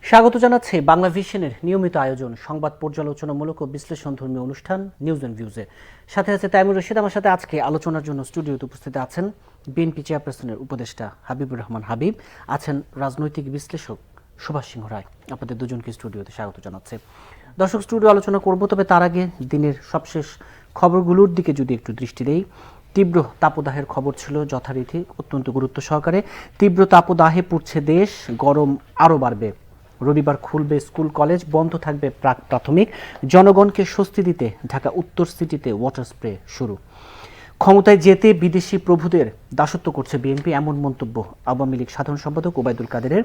স্বাগত জানাচ্ছি বাংলা ভিশনের নিয়মিত আয়োজন সংবাদ পর্যালোচনামূলক ও বিশ্লেষণধর্মী অনুষ্ঠান নিউজ অ্যান্ড ভিউজে। সাথে আছে তাইমুর রশিদ। আমার সাথে আজকে আলোচনার জন্য স্টুডিওতে উপস্থিত আছেন বিএনপি চেয়ারপারসনের উপদেষ্টা হাবিবুর রহমান হাবিব, আছেন রাজনৈতিক বিশ্লেষক সুভাষ সিংহ রায়। আপনাদের দুজনকে স্টুডিওতে স্বাগত জানাচ্ছে। দর্শক, স্টুডিও আলোচনা করব, তবে তার আগে দিনের সবশেষ খবরগুলোর দিকে যদি একটু দৃষ্টি দেই। তীব্র তাপদাহের খবর ছিল যথারীতি, অত্যন্ত গুরুত্ব সহকারে। তীব্র তাপদাহে পুড়ছে দেশ, গরম আরও বাড়বে। রবিবার খুলবে স্কুল কলেজ, বন্ধ থাকবে প্রাক প্রাথমিক। জনগণকে স্বস্তি দিতে ঢাকা উত্তর সিটিতে ওয়াটার স্প্রে শুরু। ক্ষমতায় যেতে বিদেশি প্রভুদের দাসত্ব করছে বিএনপি, এমন মন্তব্য আওয়ামী লীগ সাধারণ সম্পাদক ওবায়দুল কাদেরের।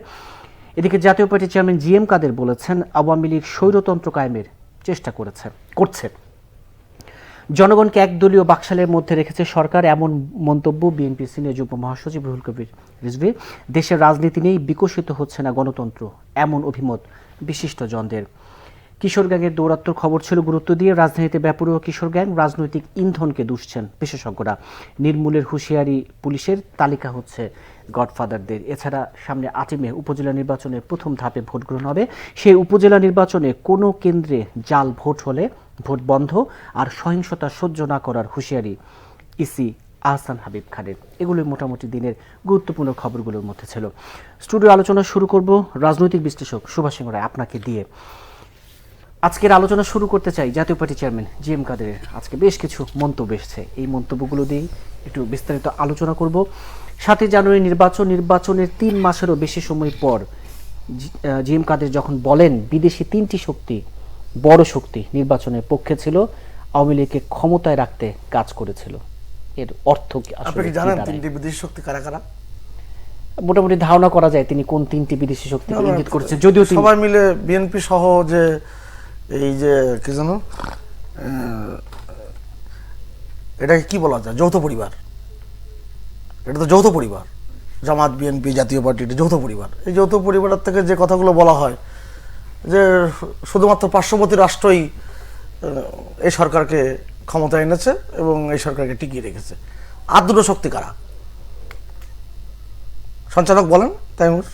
এদিকে জাতীয় পার্টির চেয়ারম্যান জিএম কাদের বলেছেন, আওয়ামী লীগ স্বৈরতন্ত্র কায়েমের চেষ্টা করছে। জনগণকে একদলীয় বাকশালের মধ্যে রেখেছে সরকার, এমন মন্তব্য বিএনপির সিনিয়র যুগ্ম মহাসচিব রুহুল কবির রিজভী। দেশের রাজনীতি নেই, বিকশিত হচ্ছে না গণতন্ত্র, এমন অভিমত বিশিষ্ট জনদের। কিশোর গ্যাংয়ের দৌরাত্ম্যর খবর ছিল গুরুত্ব দিয়ে। রাজধানীতে ব্যাপরীয় কিশোর গ্যাং, রাজনৈতিক ইন্ধনকে দুষছেন বিশেষজ্ঞরা। নির্মূলের হুঁশিয়ারি পুলিশের, তালিকা হচ্ছে গডফাদারদের। এছাড়া সামনে ৮ মে উপজেলা নির্বাচনের প্রথম ধাপে ভোট গ্রহণ হবে। সেই উপজেলা নির্বাচনে কোনো কেন্দ্রে জাল ভোট হলে ভোট বন্ধ আর সহিংসতা সহ্য না করার হুঁশিয়ারি ইসি আহসান হাবিব খানের। এগুলোই মোটামুটি দিনের গুরুত্বপূর্ণ খবরগুলোর মধ্যে ছিল। স্টুডিও আলোচনা শুরু করব রাজনৈতিক বিশ্লেষক সুভাষ সিংহ রায় আপনাকে দিয়ে। আজকের আলোচনা শুরু করতে চাই জাতীয় পার্টি চেয়ারম্যান জিএম কাদেরের আজকে বেশ কিছু মন্তব্য এসেছে। এই মন্তব্যগুলো দিয়েই একটু বিস্তারিত আলোচনা করব। 7 জানুয়ারি নির্বাচনের 3 মাসেরও বেশি সময় পর জিএম কাদের যখন বলেন বিদেশি 3টি শক্তি, বড় শক্তি নির্বাচনের পক্ষে ছিল, আওয়ামী লীগকে ক্ষমতায় রাখতে কাজ করেছিল, এর অর্থ কি? আপনি কি জানেন 3টি বিদেশি শক্তি কারা কারা? মোটামুটি ধারণা করা যায় তিনি কোন 3টি বিদেশি শক্তি ইঙ্গিত করেছেন, যদিও সবাই মিলে বিএনপি সহ যে এই যে কি জানো এটাকে কি বলা যায়, যৌথ পরিবার। এটা তো যৌথ পরিবার, জামাত বিএনপি জাতীয় পার্টি, এটা যৌথ পরিবার। এই যৌথ পরিবারের থেকে যে কথাগুলো বলা হয় যে শুধুমাত্র পার্শ্ববর্তী রাষ্ট্রই এই সরকারকে ক্ষমতায় এনেছে এবং এই সরকারকে টিকিয়ে রেখেছে। আর দুটো শক্তি কারা? সঞ্চালক বলেন। তাইমুর,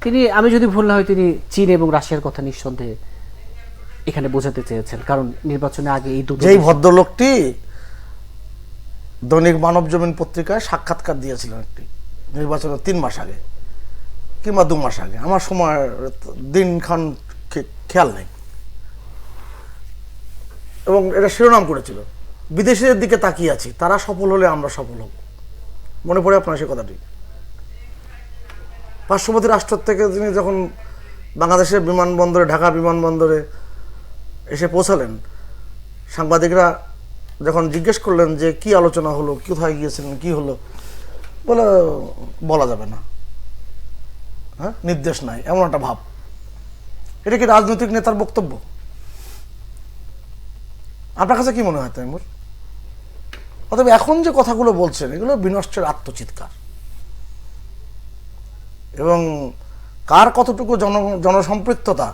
তিনি, আমি যদি ভুল না হয়, তিনি চীন এবং রাশিয়ার কথা নিঃসন্দেহে এখানে বোঝাতে চেয়েছেন, কারণ নির্বাচনের আগে এই দুটো। যেই ভদ্রলোকটি দৈনিক মানব জমিন পত্রিকায় সাক্ষাৎকার দিয়েছিলেন একটি নির্বাচনের 3 মাস আগে কিংবা 2 মাস আগে, আমার সময় দিনক্ষণ খেয়াল নেই, এবং এটা শিরোনাম করেছিল বিদেশিদের দিকে তাকিয়ে আছি, তারা সফল হলে আমরা সফল হব। মনে পড়ে আপনার সে কথাটি? পার্শ্ববর্তী রাষ্ট্র থেকে তিনি যখন বাংলাদেশের বিমানবন্দরে, ঢাকা বিমানবন্দরে এসে পৌঁছালেন, সাংবাদিকরা যখন জিজ্ঞেস করলেন যে কি আলোচনা হলো, কোথায় গিয়েছিলেন, কি হলো, বলা যাবে না, হ্যাঁ, নির্দেশ নাই, এমন একটা ভাব। এটা কি রাজনৈতিক নেতার বক্তব্য? আপনার কাছে কি মনে হয় তাইমুর? অতএব এখন যে কথাগুলো বলছেন এগুলো বিনষ্টের আত্মচিৎকার, এবং কার কতটুকু জনসম্পৃক্ততা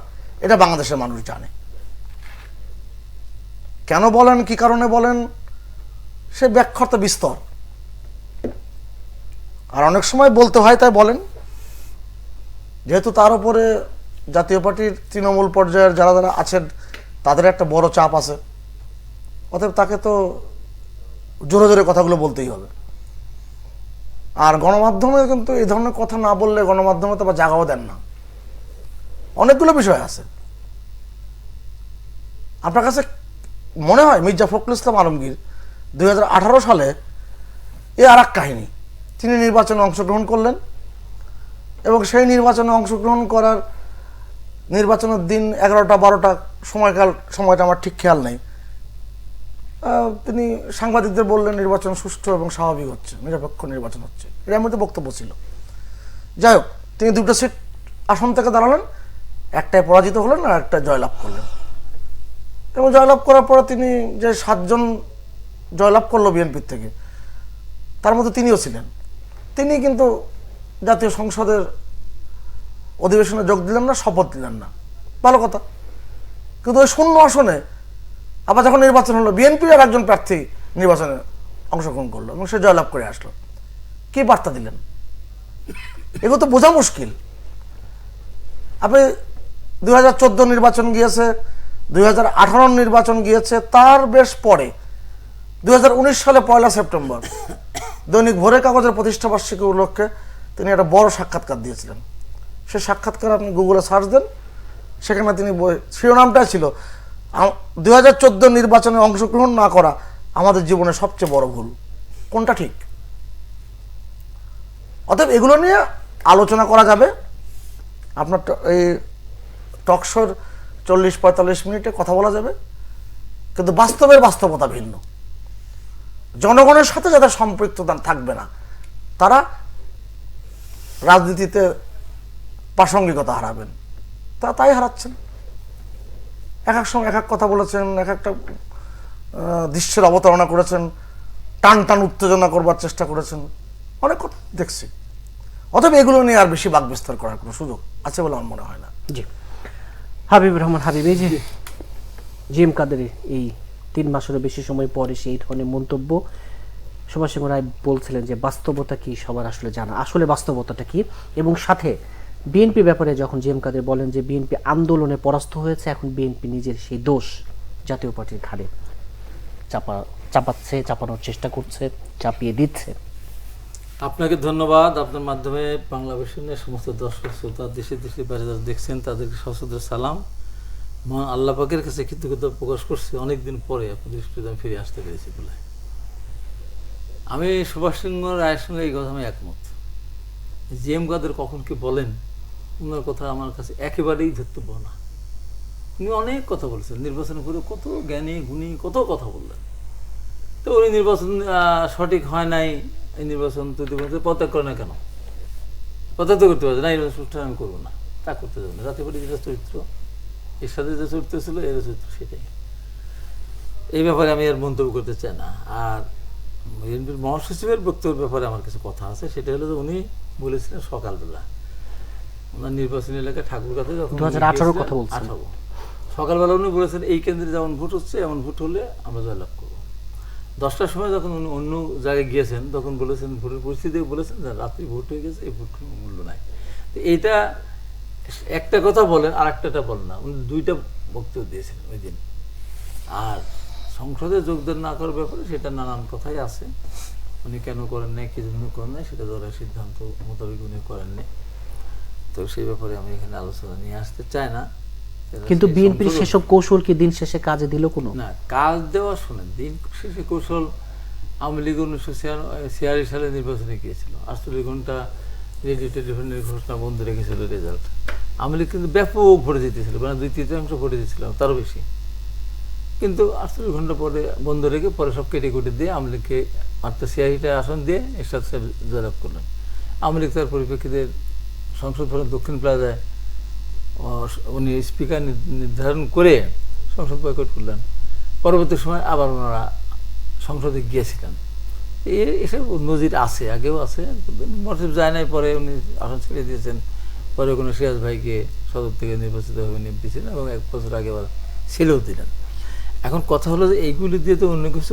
এটা বাংলাদেশের মানুষ জানে। কেন বলেন, কি কারণে বলেন, সে ব্যাখ্যাত বিস্তর। আর অনেক সময় বলতে হয় তাই বলেন, যেহেতু তার উপরে জাতীয় পার্টির তৃণমূল পর্যায়ের যারা যারা আছেন তাদের একটা বড় চাপ আছে, অতএব তাকে তো জোরে জোরে কথাগুলো বলতেই হবে। আর গণমাধ্যমে কিন্তু এই ধরনের কথা না বললে গণমাধ্যমে তো আবার জায়গাও দেন না। অনেকগুলো বিষয় আছে। আপনার কাছে মনে হয় মির্জা ফখরুল ইসলাম আলমগীর 2018 সালে আর এক কাহিনী, তিনি নির্বাচনে অংশগ্রহণ করলেন এবং সেই নির্বাচনে অংশগ্রহণ করার নির্বাচনের দিন 11টা-12টা সময়টা আমার ঠিক খেয়াল নেই, তিনি সাংবাদিকদের বললেন নির্বাচন সুষ্ঠু এবং স্বাভাবিক হচ্ছে, নিরপেক্ষ নির্বাচন হচ্ছে, এর মধ্যে বক্তব্য ছিল। যাই হোক, তিনি 2টা সিট আসন থেকে দাঁড়ালেন, একটায় পরাজিত হলেন আর একটা জয়লাভ করলেন। এবং জয়লাভ করার পরে তিনি যে 7 জন জয়লাভ করলো বিএনপির থেকে, তার মধ্যে তিনিও ছিলেন। তিনি কিন্তু জাতীয় সংসদের অধিবেশনে যোগ দিলেন না, শপথ দিলেন না, ভালো কথা। কিন্তু ওই 0 আসনে আবার যখন নির্বাচন হলো, বিএনপির আর একজন প্রার্থী নির্বাচনে অংশগ্রহণ করলো এবং সে জয়লাভ করে আসলো। কি বার্তা দিলেন? এগুলো তো বোঝা মুশকিল। আপনি 2014 নির্বাচন গিয়েছে, 2018 নির্বাচন গিয়েছে, তার বেশ পরে 2019 সালে 1 সেপ্টেম্বর দৈনিক ভোরের কাগজের প্রতিষ্ঠাবার্ষিকী উপলক্ষে তিনি একটা বড় সাক্ষাৎকার দিয়েছিলেন। সে সাক্ষাৎকার আপনি গুগলে সার্চ দেন, সেখানে তিনি শিরোনামটাই ছিল 2014 নির্বাচনে অংশগ্রহণ না করা আমাদের জীবনের সবচেয়ে বড় ভুল। কোনটা ঠিক? অতএব এগুলো নিয়ে আলোচনা করা যাবে। আপনার এই টকশোর 40-45 মিনিটে কথা বলা যাবে, কিন্তু বাস্তবতা ভিন্ন। জনগণের সাথে যাদের সম্পৃক্ততা থাকবে না, তারা রাজনীতিতে প্রাসঙ্গিকতা হারাবেন, তাই হারাচ্ছেন। এক এক সময় এক এক কথা বলেছেন, এক একটা দৃশ্যের অবতারণা করেছেন, টান উত্তেজনা করবার চেষ্টা করেছেন, অনেক কথা দেখছি। অতএব এগুলো নিয়ে আর বেশি বাক বিস্তার করার কোনো সুযোগ আছে বলে আমার মনে হয় না। জি, হাবিবুর রহমান হাবিব, এই যে জিএম কাদেরের এই 3 মাসেরও বেশি সময় পরে সেই ধরনের মন্তব্য, সুভাষ চন্দ্র রায় বলছিলেন যে বাস্তবতা কি সবার আসলে জানা, আসলে বাস্তবতাটা কি, এবং সাথে বিএনপি ব্যাপারে যখন জিএম কাদের বলেন যে বিএনপি আন্দোলনে পরাস্ত হয়েছে, এখন বিএনপি নিজের সেই দোষ জাতীয় পার্টির ঘাড়ে চাপানোর চেষ্টা করছে, চাপিয়ে দিচ্ছে। আপনাকে ধন্যবাদ। আপনার মাধ্যমে বাংলাদেশের সমস্ত দর্শক শ্রোতা দেশে বাইরে যারা দেখছেন তাদেরকে সশস্ত্র সালাম। মহান আল্লাহ পাকের কাছে কৃতজ্ঞতা প্রকাশ করছি অনেকদিন পরে আপনাদের স্টুডিওতে আমি ফিরে আসতে পেরেছি বলে। আমি সুভাষ চন্দ্র রায়ের সঙ্গে এই কথা আমি একমত। জিএম কাদের কখন কি বলেন, ওনার কথা আমার কাছে একেবারেই ধর্তব্য না। উনি অনেক কথা বলছেন, নির্বাচনের পরে কত জ্ঞানী গুণী কত কথা বললেন। তো উনি নির্বাচন সঠিক হয় নাই, এই নির্বাচন প্রত্যাগ করে না কেন? প্রত্যাগ করতে পারছে না, এই নির্বাচন আমি করবো না, তা করতে যাবো না। জাতীয় পার্টির যেটা চরিত্র, এর সাথে যে চরিত্র ছিল এর চরিত্র সেটাই। এই ব্যাপারে আমি আর মন্তব্য করতে চাই না। আর বিএনপির মহাসচিবের বক্তব্যের ব্যাপারে আমার কাছে কথা আছে, সেটা হলো যে উনি বলেছিলেন সকালবেলা ওনার নির্বাচনী এলাকায় ঠাকুরগাঁতে যখন 2018 কথা বলছেন, সকালবেলা উনি বলেছেন এই কেন্দ্রে যেমন ভোট হচ্ছে এমন ভোট হলে আমরা জয়লাভ করবো। 10টার সময় যখন উনি অন্য জায়গায় গিয়েছেন তখন বলেছেন, ভোটের পরিস্থিতি বলেছেন যে রাত্রি ভোট হয়ে গেছে, এই ভোট কোনো মূল্য নাই। তো এইটা একটা কথা বলেন, আর একটা বলেন না, উনি 2টা বক্তব্য দিয়েছেন ওই দিন। আর সংসদে যোগদান না করার ব্যাপারে সেটা নানান কথাই আছে, উনি কেন করেন নাই, কি জন্য করেন নাই, সেটা ধরার সিদ্ধান্ত মোতাবেক উনি করেন নাই। তো সেই ব্যাপারে আমি এখানে আলোচনা নিয়ে আসতে চাই না। কিন্তু বিএনপির সেসব কৌশল কি দিন শেষে কাজে দিল কোনো? না, কাজ দেওয়া শোনেন, দিন শেষে কৌশল আওয়ামী লীগ 1946 সালে নির্বাচনে গিয়েছিল, 48 ঘন্টা রেডিও টেলিফোনের ঘোষণা বন্ধ রেখেছিল রেজাল্ট। আওয়ামী লীগ কিন্তু ব্যাপক ভোটে জিতেছিল, মানে 2/3 ভোটে জিতেছিল, তারও বেশি। কিন্তু 48 ঘন্টা পরে বন্ধ রেখে পরে সব কেটে কুটে দিয়ে আওয়ামী লীগকে মাত্র 86টা আসন দিয়ে এরশাদ সাহেব জয়লাভ করলেন। আওয়ামী লীগ তার পরিপ্রেক্ষিতে সংসদ ভবন দক্ষিণ প্লাজায় উনি স্পিকার নির্ধারণ করে সংসদ বয়কট করলেন। পরবর্তী সময় আবার ওনারা সংসদে গিয়েছিলেন। এসব নজির আছে, আগেও আছে। মরসিব যায় নাই, পরে উনি আসন ছেড়ে দিয়েছেন, পরে কোনো সিরাজ ভাইকে সদর থেকে নির্বাচিত হয়ে নিয়ে দিয়েছিলেন এবং 1 বছর আগে আবার ছেলেও দিলেন। এখন কথা হলো যে এইগুলি দিয়ে তো অন্য কিছু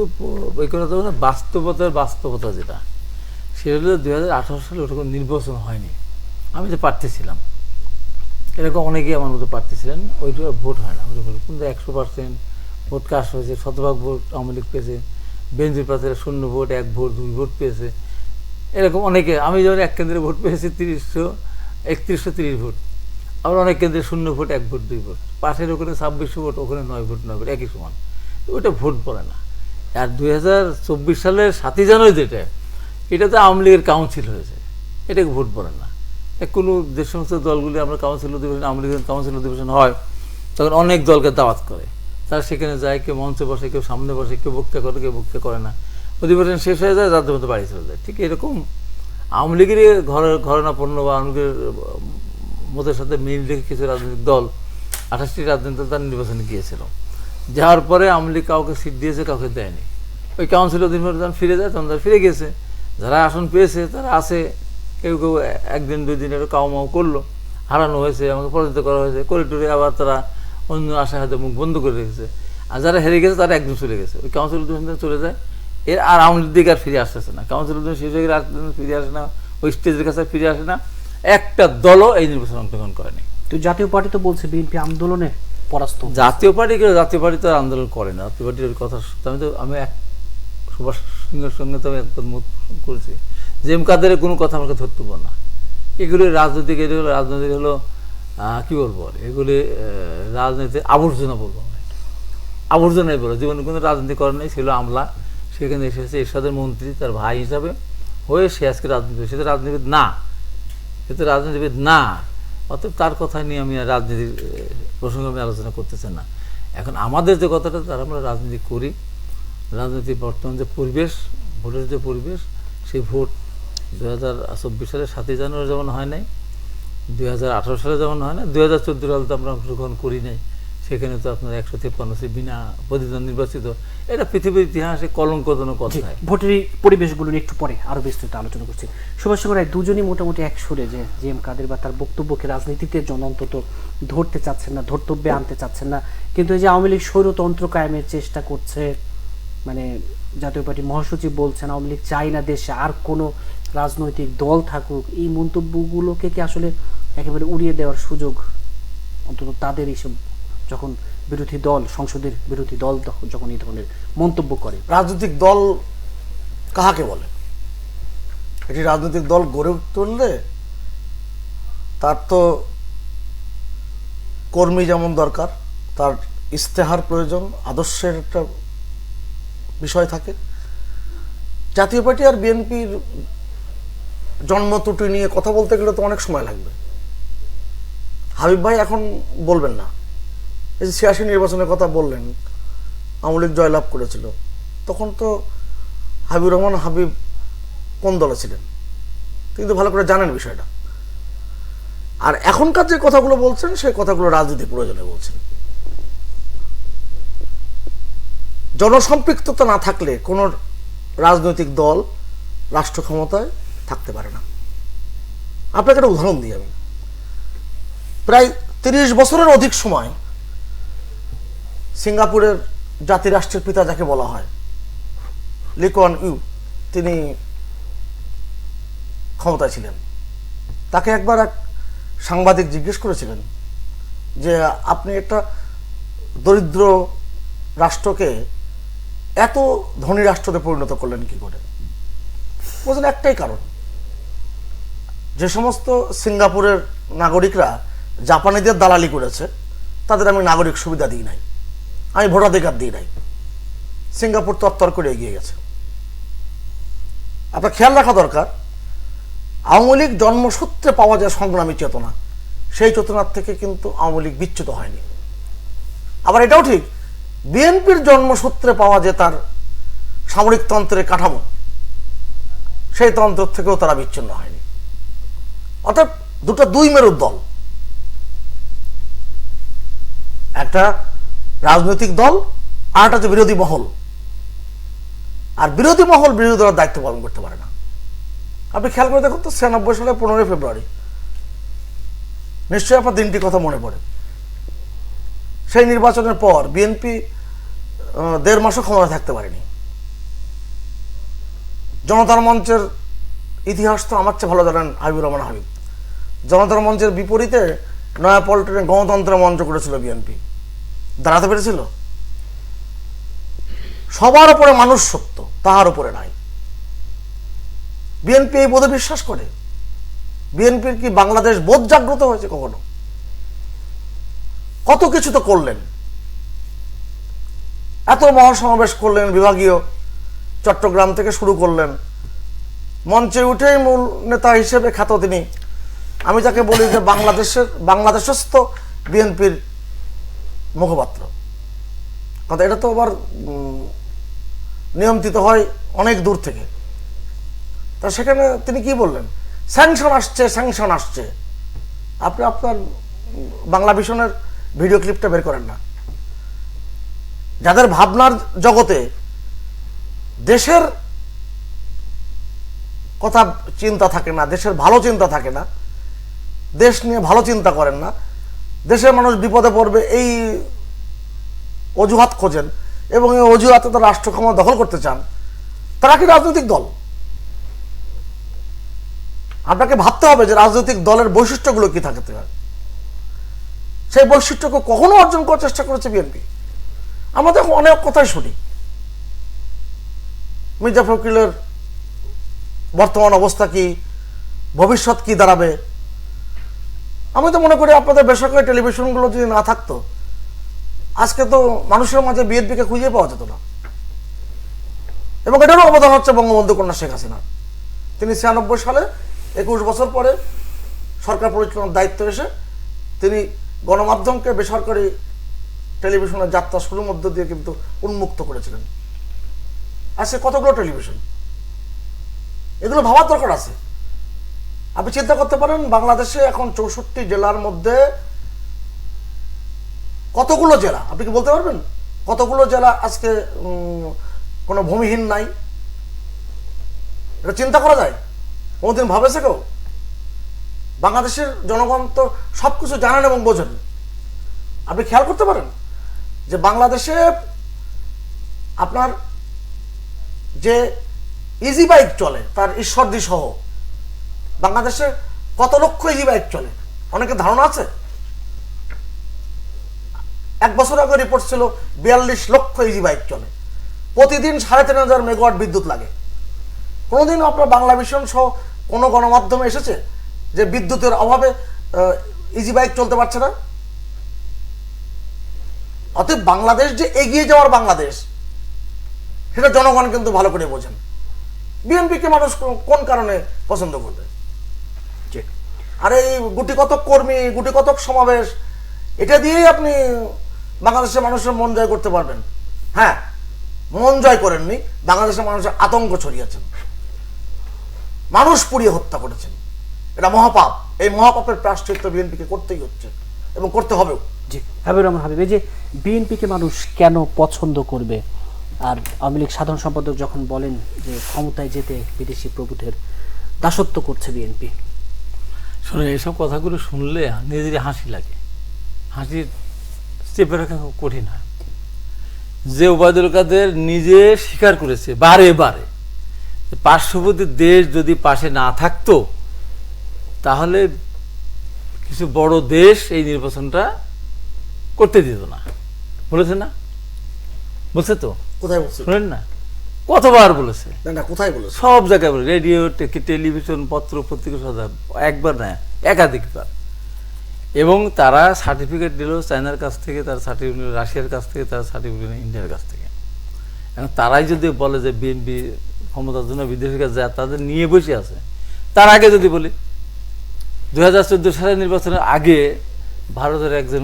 বই করা যাবে না। বাস্তবতা যেটা, সেটা হলো 2018 সালে ওটা কোনো নির্বাচন হয়নি। আমি যে প্রার্থী ছিলাম, এরকম অনেকেই আমার মতো প্রার্থী ছিলেন, ওইটা ভোট হয় না। কিন্তু 100% ভোট কাস্ট হয়েছে, 100% ভোট আওয়ামী লীগ পেয়েছে, বিএনপির প্রার্থীরা 0 ভোট, 1 ভোট, 2 ভোট পেয়েছে। এরকম অনেকে, আমি যেমন এক কেন্দ্রে ভোট পেয়েছি 3130 ভোট, আবার অনেক কেন্দ্রে 0 ভোট, 1 ভোট, 2 ভোট। পাশের ওখানে 2600 ভোট, ওখানে 9 ভোট, 9 ভোট, একই সমান। ওটা ভোট পড়ে না। আর 2024 সালের 7ই জানুয়ারি যেটা, এটাতে আওয়ামী লীগের কাউন্সিল হয়েছে, এটাকে ভোট পড়ে না। কোনো যে সমস্ত দলগুলি আমরা কাউন্সিল অধিবেশন, আওয়ামী লীগের কাউন্সিল অধিবেশন হয়, তখন অনেক দলকে দাওয়াত করে, তারা সেখানে যায়, কেউ মঞ্চে বসে, কেউ সামনে বসে, কেউ বক্তৃতা করে, কেউ বক্তৃতা করে না। অধিবেশন শেষ হয়ে যায়, রাজ্য মতো বাড়ি চলে যায়। ঠিক এরকম আওয়ামী লীগেরই ঘরনাপন্ন বা আওয়ামী লীগের মতের সাথে মিল রেখে কিছু রাজনৈতিক দল 28টি রাজনৈতিক দল তার নির্বাচনে গিয়েছিল। যাওয়ার পরে আওয়ামী লীগ কাউকে সিট দিয়েছে, কাউকে দেয়নি। ওই কাউন্সিল অধিবেশন যখন ফিরে যায় তখন তারা ফিরে গেছে। যারা আসন পেয়েছে তারা আছে, কেউ কেউ 1 দিন 2 দিন একটু কাউমাও করলো, হারানো হয়েছে, আমাকে পরাজিত করা হয়েছে, করে টুরে আবার তারা অন্য আশা হয়তো মুখ বন্ধ করে রেখেছে। আর যারা হেরে গেছে তারা একদম চলে গেছে, ওই কাউন্সিল অধিবেশন চলে যায়। এর আর আওয়ামী লীগ আর ফিরে আসতেছে না, কাউন্সিল অধিবেশন শেষ হয়ে গেলে আর ফিরে আসে না, ওই স্টেজের কাছে ফিরে আসে না। একটা দলও এই নির্বাচনে অংশগ্রহণ করেনি। তো জাতীয় পার্টি তো বলছে বিএনপি আন্দোলনে পরাস্ত হয়েছে। জাতীয় পার্টি তো আর আন্দোলন করে না, জাতীয় পার্টির কথা আমি এক সুভাষ সিংহের সঙ্গে তো আমি একদম মত করেছি যে এম কাদেরের কোনো কথা আমাকে ধরতে পারবো না। এগুলি রাজনৈতিক, রাজনৈতিক হলো কি বলবো, এগুলি রাজনীতির আবর্জনা বলবো, আবর্জনাই বলো। জীবনে কোনো রাজনীতি করে নাই, ছিল আমলা, সেখানে এসেছে এরশাদের মন্ত্রী তার ভাই হিসাবে হয়ে সে আজকে রাজনীতি, সে তো রাজনীতিবিদ না, সে তো রাজনীতিবিদ না। অতএব তার কথা নিয়ে আমি আর রাজনীতির প্রসঙ্গে আমি আলোচনা করতেছি না। এখন আমাদের যে কথাটা, তারা আমরা রাজনীতি করি, রাজনীতির বর্তমান যে পরিবেশ, ভোটের যে পরিবেশ, সেই ভোট 2024 সালে 7ই জানুয়ারি যেমন হয় নাই, 2018 সালে যেমন হয় না, 2014 সালে তো আমরা অংশগ্রহণ করি নাই, সেখানে তো আপনার 153 বিনা প্রতিদ্বন্দ্বী নির্বাচিত, এটা পৃথিবীর ইতিহাসে কলঙ্কজনক কথা। ভোটের এই পরিবেশগুলো নিয়ে একটু পরে আরো বিস্তৃত আলোচনা করছি। সুভাষ চন্দ্র রায় দুজনই মোটামুটি এক সুরে যে জি এম কাদের বা তার বক্তব্যকে রাজনীতিতে জন অন্তত ধরতে চাচ্ছেন না, ধর্তব্যে আনতে চাচ্ছেন না, কিন্তু এই যে আওয়ামী লীগ স্বৈরতন্ত্র কায়েমের চেষ্টা করছে, মানে জাতীয় পার্টি মহাসচিব বলছেন আওয়ামী লীগ চাই না দেশে আর কোনো রাজনৈতিক দল থাকুক, এই মন্তব্যগুলোকে কি আসলে একেবারে উড়িয়ে দেওয়ার সুযোগ অন্তত তাদের এইসব, যখন বিরোধী দল, সংসদের বিরোধী দল যখন এই ধরনের মন্তব্য করে? রাজনৈতিক দল কাহাকে বলে? একটি রাজনৈতিক দল গড়ে তুললে তার তো কর্মী যেমন দরকার, তার ইস্তেহার প্রয়োজন, আদর্শের একটা বিষয় থাকে। জাতীয় পার্টি আর বিএনপির জন্ম ত্রুটি নিয়ে কথা বলতে গেলে তো অনেক সময় লাগবে। হাবিব ভাই এখন বলবেন না, এই যে 86 নির্বাচনের কথা বললেন, আওয়ামী লীগ জয়লাভ করেছিল, তখন তো হাবিবুর রহমান হাবিব কোন দলে ছিলেন কিন্তু ভালো করে জানেন বিষয়টা। আর এখনকার যে কথাগুলো বলছেন সেই কথাগুলো রাজনীতি প্রয়োজনে বলছেন। জনসম্পৃক্ততা না থাকলে কোন রাজনৈতিক দল রাষ্ট্র ক্ষমতায় থাকতে পারে না। আপনাকে একটা উদাহরণ দিই আমি। প্রায় 30 বছরের অধিক সময় সিঙ্গাপুরের জাতিরাষ্ট্রের পিতা যাকে বলা হয়, লি কুয়ান ইউ, তিনি ক্ষমতায় ছিলেন। তাকে একবার এক সাংবাদিক জিজ্ঞেস করেছিলেন যে আপনি একটা দরিদ্র রাষ্ট্রকে এত ধনী রাষ্ট্রতে পরিণত করলেন কি করে? বলছেন একটাই কারণ, যে সমস্ত সিঙ্গাপুরের নাগরিকরা জাপানিদের দালালি করেছে তাদের আমি নাগরিক সুবিধা দিই নাই, আমি ভোটাধিকার দিই নাই, সিঙ্গাপুর তরতর করে এগিয়ে গেছে। আপনার খেয়াল রাখা দরকার, আওয়ামী লীগ জন্মসূত্রে পাওয়া যায় সংগ্রামী চেতনা, সেই চেতনার থেকে কিন্তু আওয়ামী লীগ বিচ্যুত হয়নি। আবার এটাও ঠিক, বিএনপির জন্মসূত্রে পাওয়া যে তার সামরিকতন্ত্রের কাঠামো, সেই তন্ত্র থেকেও তারা বিচ্ছিন্ন হয়নি। অর্থাৎ দুটো দুই মেরুর দল, একটা রাজনৈতিক দল আর একটা হচ্ছে বিরোধী মহল। আর বিরোধী মহল বিরোধী দলের দায়িত্ব পালন করতে পারে না। আপনি খেয়াল করে দেখুন তো, 96 সালে 15 ফেব্রুয়ারি, নিশ্চয়ই আপনার দিনটির কথা মনে পড়ে। সেই নির্বাচনের পর বিএনপি 1.5 মাসও ক্ষমতা থাকতে পারেনি। জনতার মঞ্চের ইতিহাস তো আমার চেয়ে ভালো জানেন হাবিবুর রহমান হাবিব। জনতার মঞ্চের বিপরীতে নয়াপল্টনে গণতন্ত্র মঞ্চ করেছিল বিএনপি, দাঁড়াতে পেরেছিল? সবার উপরে মানুষ সত্য, তাহার উপরে নাই। বিএনপি এই বোধে বিশ্বাস করে? বিএনপির কি বাংলাদেশ বোধ জাগ্রত হয়েছে কখনো? কত কিছু তো করলেন, এত মহাসমাবেশ করলেন, বিভাগীয় চট্টগ্রাম থেকে শুরু করলেন, মঞ্চে উঠেই মূল নেতা হিসেবে খ্যাত তিনি। আমি যাকে বলি যে বাংলাদেশস্থ বিএনপির মুখপাত্র, কথা এটা তো আবার নিয়ন্ত্রিত হয় অনেক দূর থেকে। তা সেখানে তিনি কি বললেন? স্যাংশন আসছে, স্যাংশন আসছে। আপনি আপনার বাংলা ভিশনের ভিডিও ক্লিপটা বের করেন না। যাদের ভাবনার জগতে দেশের কথা চিন্তা থাকে না, দেশের ভালো চিন্তা থাকে না, দেশ নিয়ে ভালো চিন্তা করেন না, দেশের মানুষ বিপদে পড়বে এই অজুহাত খোঁজেন এবং এই অজুহাতে তারা রাষ্ট্র ক্ষমতা দখল করতে চান, তারা কি রাজনৈতিক দল? আপনাকে ভাবতে হবে যে রাজনৈতিক দলের বৈশিষ্ট্যগুলো কি থাকতে হয়। সেই বৈশিষ্ট্যকে কখনো অর্জন করার চেষ্টা করেছে বিএনপি? আমরা দেখো অনেক কথাই শুনি, মির্জা ফখরুলের বর্তমান অবস্থা কি, ভবিষ্যৎ কি দাঁড়াবে। আমি তো মনে করি আপনাদের বেসরকারি টেলিভিশনগুলো যদি না থাকতো, আজকে তো মানুষের মাঝে বিএনপিকে খুঁজে পাওয়া যেত না। এবং এটারও অবদান হচ্ছে বঙ্গবন্ধু কন্যা শেখ হাসিনা। তিনি 96 সালে 21 বছর পরে সরকার পরিচালনার দায়িত্ব এসে তিনি গণমাধ্যমকে বেসরকারি টেলিভিশনের যাত্রা শুরুর মধ্য দিয়ে কিন্তু উন্মুক্ত করেছিলেন। আজকে কতগুলো টেলিভিশন, এগুলো ভাবার দরকার আছে। আপনি চিন্তা করতে পারেন, বাংলাদেশে এখন 64 জেলার মধ্যে কতগুলো জেলা, আপনি কি বলতে পারবেন কতগুলো জেলা আজকে কোনো ভূমিহীন নাই? এটা চিন্তা করা যায়? কোনোদিন ভাবেছে কেউ? বাংলাদেশের জনগণ তো সবকিছু জানেন এবং বোঝেন। আপনি খেয়াল করতে পারেন যে বাংলাদেশে আপনার যে ইজি বাইক চলে, তার ঈশ্বরদী সহ বাংলাদেশে কত লক্ষ ইজি বাইক চলে, অনেকের ধারণা আছে? 1 বছর আগে রিপোর্ট ছিল 42 লক্ষ ইজি বাইক চলে, প্রতিদিন 3500 মেগাওয়াট বিদ্যুৎ লাগে। কোনোদিন আপনার বাংলা মিশন সহ কোনো গণমাধ্যমে এসেছে যে বিদ্যুতের অভাবে ইজি বাইক চলতে পারছে না? অতএব বাংলাদেশ যে এগিয়ে যাওয়ার বাংলাদেশ, সেটা জনগণ কিন্তু ভালো করে বোঝেন। বিএনপিকে মানুষ কোন কারণে পছন্দ করবে? আর এই গুটি কতক কর্মী, গুটি কতক সমাবেশ, এটা দিয়েই আপনি বাংলাদেশের মানুষের মন জয় করতে পারবেন? হ্যাঁ, মন জয় করেননি, বাংলাদেশের মানুষের আতঙ্ক ছড়িয়েছেন, মানুষ পুড়িয়ে হত্যা করেছেন। এটা মহাপাপ। এই মহাপাপের প্রায়শ্চিত্ত বিএনপিকে করতেই হচ্ছে এবং করতে হবেও। জি, হাবিবুর রহমান হাবিব, এই যে বিএনপিকে মানুষ কেন পছন্দ করবে, আর আওয়ামী লীগ সাধারণ সম্পাদক যখন বলেন যে ক্ষমতায় যেতে বিদেশি প্রভুদের দাসত্ব করছে বিএনপি, শুনে এইসব কথাগুলো শুনলে নিজেরই হাসি লাগে। হাসির চেপে রাখা খুব কঠিন হয়। যে ওবায়দুল কাদের নিজে স্বীকার করেছে বারে বারে, পার্শ্ববর্তী দেশ যদি পাশে না থাকতো তাহলে কিছু বড় দেশ এই নির্বাচনটা করতে দিত না, বলেছে না? বলছে তো, কোথায় বলছে? শুনেন না, কতবার বলেছে, না কোথায় বলেছে? সব জায়গায় বলে, রেডিও, টেলিভিশন, পত্র পত্রিকা, সদা একবার না একাধিকবার। এবং তারা সার্টিফিকেট দিল চায়নার কাছ থেকে, তার সার্টিফিকেট রাশিয়ার কাছ থেকে, তার সার্টিফিকেট ইন্ডিয়ার কাছ থেকে। এবং তারাই যদি বলে যে বিএনপি ক্ষমতার জন্য বিদেশের কাছে যায়, তাদের নিয়ে বসে আছে। তার আগে যদি বলি, 2014 সালের নির্বাচনের আগে ভারতের একজন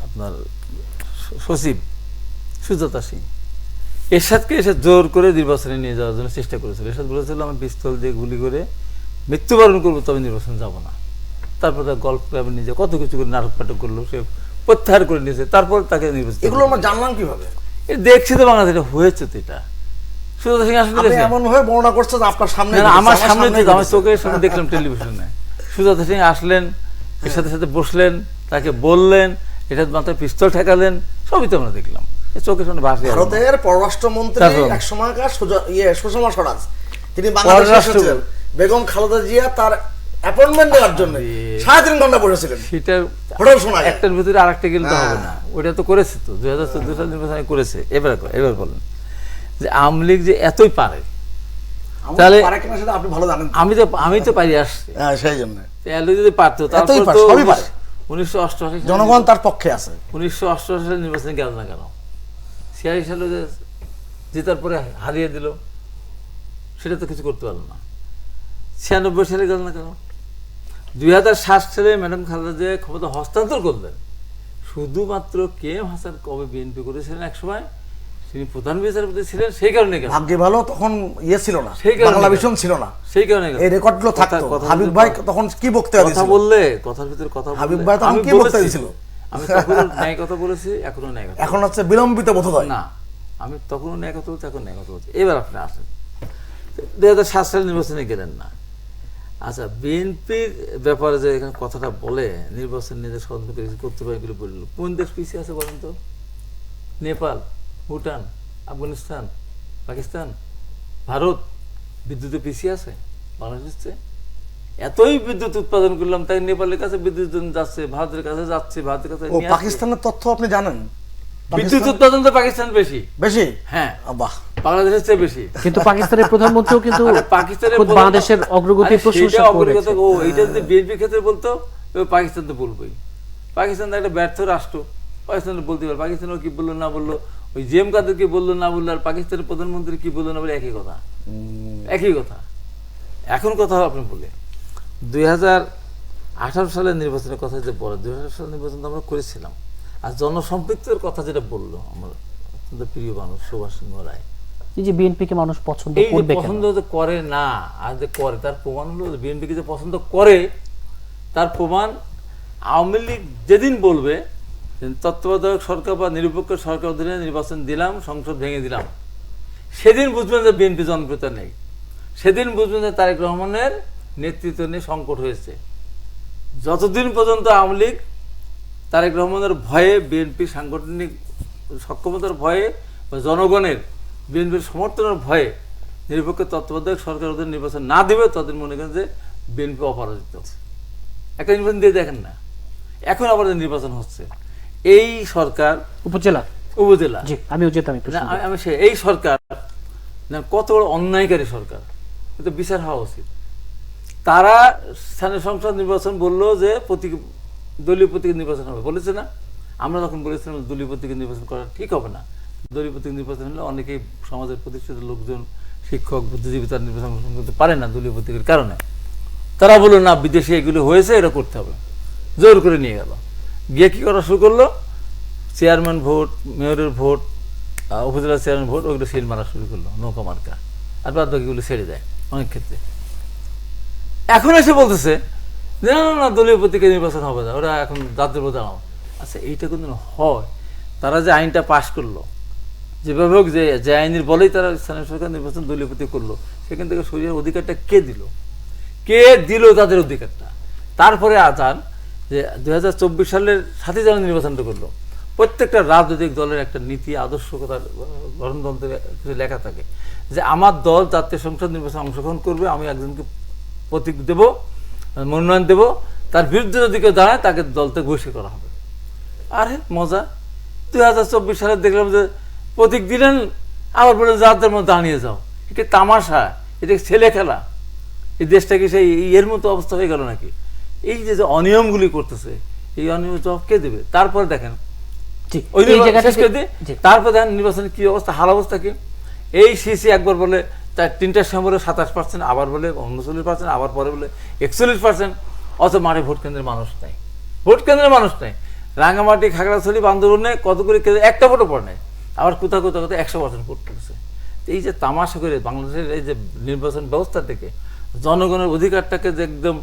আপনার সচিব সুজাতা সিং এরশাদকে এসে জোর করে নির্বাচনে নিয়ে যাওয়ার জন্য চেষ্টা করেছিল। এরশাদ বলেছিল আমি পিস্তল দিয়ে গুলি করে মৃত্যুবরণ করবো, তবে নির্বাচন যাব না। তারপর তার গল্প করে নিজে কত কিছু করে নাটক পাটক করলো, সে প্রত্যাহার করে নিয়েছে। তারপর তাকে নির্বাচন, এগুলো আমরা জানলাম কিভাবে? দেখছি তো বাংলাদেশে হয়েছে তো। এটা সুজাতা সিং আসলে এমন ভাবে বর্ণনা করছে যে আপনার সামনে, আমার সামনে, আমার চোখের সামনে দেখলাম টেলিভিশনে। সুজাতা সিং আসলেন, এর সাথে সাথে বসলেন, তাকে বললেন, এটার মাথায় পিস্তল ঠেকালেন, সবই তো আমরা দেখলাম চোখের সামনে ভাসে। ভারতের পররাষ্ট্রমন্ত্রী এক সময়কার সুষমা স্বরাজ, তিনি বাংলাদেশে এসেছিলেন, বেগম খালেদা জিয়া তার অ্যাপয়েন্টমেন্ট দেওয়ার জন্য 3.5 ঘন্টা বসেছিলেন। সেটা হোটেল শোনা যায়। একটার ভিতরে আরেকটা গেলে তো হবে না। ওটা তো করেছে তো, 2014 সাল নির্বাচনে করেছে। এবার বলেন যে আওয়ামী লীগ যে এতই পারে, তাহলে আপনি ভালো জানেন। আমি তো পারি আসছি, সেই জন্য যদি পারতো, তারপর তো 1988 জনগণ তার পক্ষে আছে। 1988 সালের নির্বাচনে গেল না কেন? 86 সালে যে জেতার পরে হারিয়ে দিল, সেটা তো কিছু করতে পারলো না। 96 সালে গেল না কেন? 2007 সালে ম্যাডাম খালেদা জিয়া ক্ষমতা হস্তান্তর করলেন শুধুমাত্র কেএম হাসান কবে বিএনপি করেছিলেন এক সময়, তিনি প্রধান বিচারপতি ছিলেন, সেই কারণে। ভাগ্যে ভালো তখন ছিল না, বাংলা ভিশন ছিল না, সেই কারণে এই রেকর্ডগুলো থাকতো। হাবিব ভাই তখন কি বক্তব্য দিয়েছিল? কথা বললে কথার ভিতরে কথা, হাবিব ভাই তখন কি বক্তব্য দিয়েছিল? আমি তখন ন্যায় কথা বলেছি, এখনো ন্যায় কথা। এখন হচ্ছে বিলম্বিত বোধোদয়। না, আমি তখনও ন্যায় কথা বলছি, এখন ন্যায় কথা বলছি। এবার আপনি আসেন, 2007 সালে নির্বাচনে গেলেন না। আচ্ছা, বিএনপির ব্যাপারে যে এখানে কথাটা বলে নির্বাচন নিজের স্বতন্ত্র করতে পারে এগুলো বলল, কোন দেশ পিছিয়ে আছে বলেন তো? নেপাল, ভুটান, আফগানিস্তান, পাকিস্তান, ভারত বিদ্যুতে পিছিয়ে আছে বাংলাদেশ চেয়ে? এতই বিদ্যুৎ উৎপাদন করলাম, তাই নেপালের কাছে বিদ্যুৎ যাচ্ছে, ভারতের কাছে যাচ্ছে, ভারতের কাছে ও নিয়ে আসছে। পাকিস্তানের তথ্য আপনি জানেন? বিদ্যুৎ উৎপাদন তো পাকিস্তান বেশি। বেশি? হ্যাঁ, বাহ, বাংলাদেশের চেয়ে বেশি। কিন্তু পাকিস্তানের প্রধানমন্ত্রীও কিন্তু পাকিস্তানের খোদ বাংলাদেশের অগ্রগতির প্রশংসা করেছে। এইটা যদি বিএনপির ক্ষেত্রে বলতো, পাকিস্তান তো বলবোই। পাকিস্তান তো একটা ব্যর্থ রাষ্ট্র, পাকিস্তান বলতে পারে। পাকিস্তানও কি বললো না বললো, ওই জেএম কাদের কি বললো না বললো, আর পাকিস্তানের প্রধানমন্ত্রী কি বললো না বলে একই কথা, একই কথা। এখন কথা আপনি বলে 2018 সালের নির্বাচনের কথা যে বলে, 2018 সালের নির্বাচন তো আমরা করেছিলাম। আর জনসম্পৃক্তের কথা যেটা বললো আমার অত্যন্ত প্রিয় মানুষ সুভাষ সিংহ রায়, এই যে বিএনপিকে মানুষ পছন্দ এই যে করবে কেন? পছন্দ যে করে না আর যে করে, তার প্রমাণ হলো বিএনপিকে যে পছন্দ করে তার প্রমাণ আওয়ামী লীগ যেদিন বলবে যে তত্ত্বাবধায়ক সরকার বা নিরপেক্ষ সরকার অধীনে নির্বাচন দিলাম, সংসদ ভেঙে দিলাম, সেদিন বুঝবেন যে বিএনপি জনপ্রিয়তা নেই। সেদিন বুঝবেন যে তারেক রহমানের নেতৃত্ব নিয়ে সংকট হয়েছে। যতদিন পর্যন্ত আওয়ামী লীগ তারেক রহমানের ভয়ে, বিএনপি সাংগঠনিক সক্ষমতার ভয়ে বা জনগণের বিএনপির সমর্থনের ভয়ে নিরপেক্ষ তত্ত্বাবধায়ক সরকার ওদের নির্বাচন না দেবে, তাদের মনে করেন যে বিএনপি অপরাজিত। একটা নির্বাচন দিয়ে দেখেন না, এখন আবার যে নির্বাচন হচ্ছে, এই সরকার উপজেলা জি আমিও যেতাম একটু না, আমি এই সরকার না কত বড় অন্যায়কারী সরকার, কিন্তু বিচার হওয়া উচিত। তারা স্থানীয় সংসদ নির্বাচন বললো যে দলীয় প্রতীক নির্বাচন হবে, বলেছে না? আমরা তখন বলেছিলাম দলীয় প্রতীক নির্বাচন করা ঠিক হবে না। দলীয় প্রতীক নির্বাচন হলে অনেকেই সমাজের প্রতিষ্ঠিত লোকজন, শিক্ষক, বুদ্ধিজীবী তার নির্বাচন করতে পারে না দলীয় প্রতীকের কারণে। তারা বললো না, বিদেশে এগুলো হয়েছে, এটা করতে হবে, জোর করে নিয়ে গেল। গিয়ে কি করা শুরু করলো, চেয়ারম্যান ভোট, মেয়রের ভোট, উপজেলা চেয়ারম্যান ভোট, ওগুলো সিল মারা শুরু করলো, নৌকা মার্কা, আর বাদ বাকিগুলো ছেড়ে দেয় অনেক ক্ষেত্রে। এখন এসে বলতেছে যে না না, দলীয় প্রতীকে নির্বাচন হবে না, ওরা এখন জাতীয় প্রধান দাঁড়াও। আচ্ছা, এইটা কিন্তু হয়। তারা যে আইনটা পাশ করলো, যেভাবে হোক, যে আইনের বলেই তারা স্থানীয় সরকার নির্বাচন দলীয় প্রতীক করলো, সেখান থেকে সরিয়ে অধিকারটা কে দিল? কে দিল তাদের অধিকারটা? তারপরে আজান যে 2024 সালের 7 জানুয়ারি নির্বাচনটা করলো। প্রত্যেকটা রাজনৈতিক দলের একটা নীতি, আদর্শকতার গঠনতন্ত্রে কিছু লেখা থাকে যে আমার দল জাতীয় সংসদ নির্বাচনে অংশগ্রহণ করবে, আমি একজনকে প্রতীক দেব, মনোনয়ন দেব, তার বিরুদ্ধে যদি কেউ দাঁড়ায় তাকে দল থেকে বহিষ্কার করা হবে। আরে মজা! 2024 সালে দেখলাম যে প্রতীক দিলেন, আবার বলে যাদের মধ্যে দাঁড়িয়ে যাও। এটা তামাশা, এটা ছেলে খেলা। এই দেশটা কি সেই এর মতো অবস্থা হয়ে গেল নাকি? এই যে অনিয়মগুলি করতেছে, এই অনিয়ম জবাব কে দেবে? তারপরে দেখেন তারপর দেখেন নির্বাচনের কি অবস্থা, হাল অবস্থা কি। এই সিসি একবার বলে 3টার সময় বলে 27%, আবার বলে 39%, আবার পরে বলে 41%, অত মাঠে ভোট কেন্দ্রের মানুষ নাই, ভোট কেন্দ্রের মানুষ নাই। রাঙামাটি, খাগড়াছড়ি, বান্দরবনে কত করে একটা ভোটও পড়ে নাই, আবার কোথাও কোথাও কোথাও 100% ভোট পড়েছে। এই যে তামাশা করে বাংলাদেশের এই যে নির্বাচন ব্যবস্থা থেকে জনগণের অধিকারটাকে যে একদম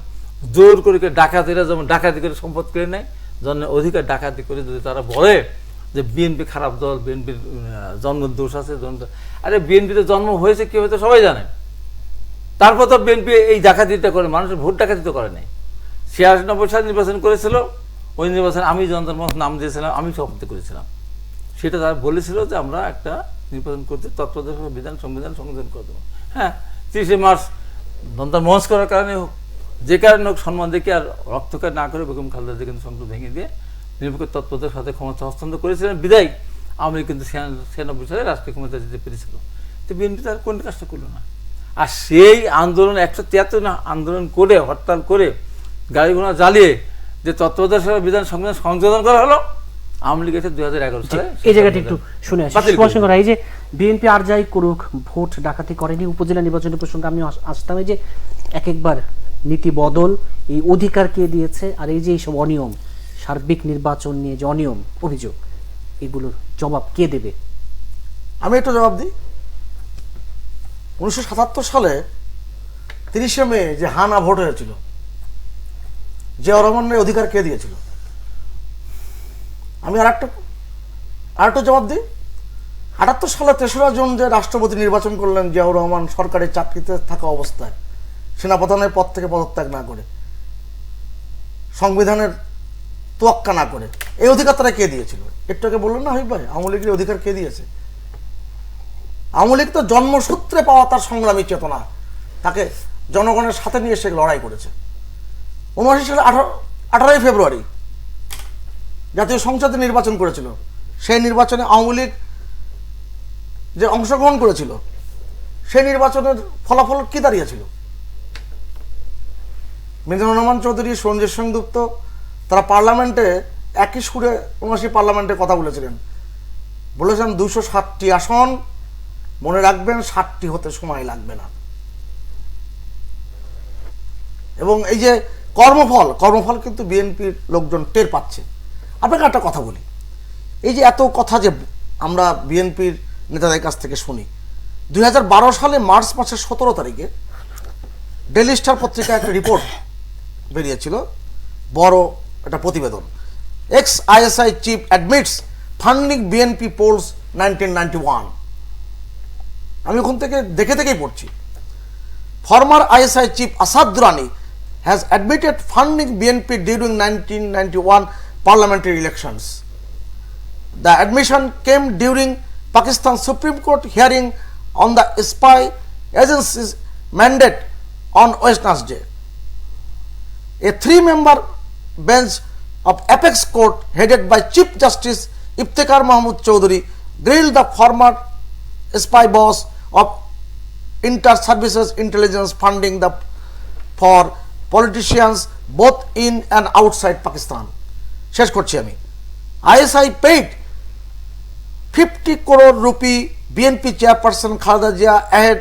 জোর করে ডাকাতিরা যেমন ডাকাতি করে সম্পদ কেড়ে নেয়, জনের অধিকার ডাকাতি করে যদি তারা বলে যে বিএনপি খারাপ দল, বিএনপির জন্মের দোষ আছে, আরে বিএনপিতে জন্ম হয়েছে কি হয়তো সবাই জানে। তারপর তো বিএনপি এই ডাকাতিটা করে, মানুষের ভোট ডাকাতি তো করে নাই। 96 সালে নির্বাচন করেছিল, ওই নির্বাচনে আমি জনতার মঞ্চ নাম দিয়েছিলাম, আমি সভাপতি করেছিলাম। সেটা তারা বলেছিল যে আমরা একটা নির্বাচন করতে তত্ত্বাবধায়ক বিধান সংবিধান সংশোধন করে দেবো। হ্যাঁ, 30 মার্চ জনতার মঞ্চ করার কারণে হোক, যে কারণে হোক, সম্মান দেখে আর রক্তকার না করে বেগম খালেদা জিয়া কিন্তু সংসদ ভেঙে দিয়ে নিরপেক্ষ তত্ত্বাবধায়কের সাথে ক্ষমতা হস্তান্তর করেছিলেন। বিদায় আওয়ামী লীগ কিন্তু 96 সালে রাষ্ট্রীয় ক্ষমতা দিতে পেরেছিল। তো বিএনপি তার কোন কাজটা করলো না। আর সেই আন্দোলন 173 আন্দোলন করে, হরতাল করে, গাড়ি ঘোড়া জ্বালিয়ে যে তত্ত্বাবধায়ক বিধান সংবিধান সংশোধন করা হলো, আওয়ামী লীগ 2011 সালে। এই জায়গাটা একটু শুনে আসি। এই যে বিএনপি আর যাই করুক, ভোট ডাকাতি করেনি। উপজেলা নির্বাচনের প্রসঙ্গে আমি আসতাম, এই যে একবার নীতি বদল, এই অধিকার কে দিয়েছে, আর এই যে এইসব অনিয়ম, সার্বিক নির্বাচন নিয়ে যে অনিয়ম অভিযোগ, এগুলোর জবাব কে দেবে? আমি একটু জবাব দিই। 1977 সালে 30শে মে যে হানা ভোট হয়েছিল, জিয়াউর রহমানের অধিকার কে দিয়েছিল? আমি আরেকটা জবাব দিই। 78 সালে 3রা জুন যে রাষ্ট্রপতি নির্বাচন করলেন জিয়াউর রহমান সরকারি চাকরিতে থাকা অবস্থায়, সেনাপ্রধানের পদ থেকে পদত্যাগ না করে, সংবিধানের তোয়াক্কা না করে, এই অধিকার তারা কে দিয়েছিল? একটু আগে বললেন না হাবিব ভাই, আওয়ামী লীগের অধিকার কে দিয়েছে? আওয়ামী লীগ তো জন্মসূত্রে পাওয়া তার সংগ্রামী চেতনা, তাকে জনগণের সাথে নিয়ে সে লড়াই করেছে। 79 সালে 18ই ফেব্রুয়ারি জাতীয় সংসদে নির্বাচন করেছিল। সেই নির্বাচনে আওয়ামী লীগ যে অংশগ্রহণ করেছিল, সেই নির্বাচনের ফলাফল কি দাঁড়িয়েছিল? মিজানুর রহমান চৌধুরী, সঞ্জয় সেনগুপ্ত তারা পার্লামেন্টে একই সুরে 79 পার্লামেন্টে কথা বলেছিলেন, 207টি আসন, মনে রাখবেন 60টি হতে সময় লাগবে না। এবং এই যে কর্মফল কিন্তু বিএনপির লোকজন টের পাচ্ছে। আপনাকে একটা কথা বলি, এই যে এত কথা যে আমরা বিএনপির নেতাদের কাছ থেকে শুনি, 2012 সালে মার্চ মাসের 17 তারিখে ডেইলি স্টার পত্রিকায় একটা রিপোর্ট বেরিয়েছিল, বড় একটা প্রতিবেদন, ex ISI chief admits funding BNP polls 1991। আমি ওখান থেকে দেখেই পড়ছি। Former ISI chief Asad Durrani has admitted funding BNP during 1991 parliamentary elections. The admission came during Pakistan Supreme Court hearing on the spy agency's mandate on Wednesday. A 3-member bench of Apex Court headed by Chief Justice Iftikhar Mahmood Chowdhury grilled the former spy boss of inter-services intelligence funding for politicians both in and outside Pakistan. শেষ করছি আমি। ISI paid 50 crore rupee BNP chairperson Khaleda Zia ahead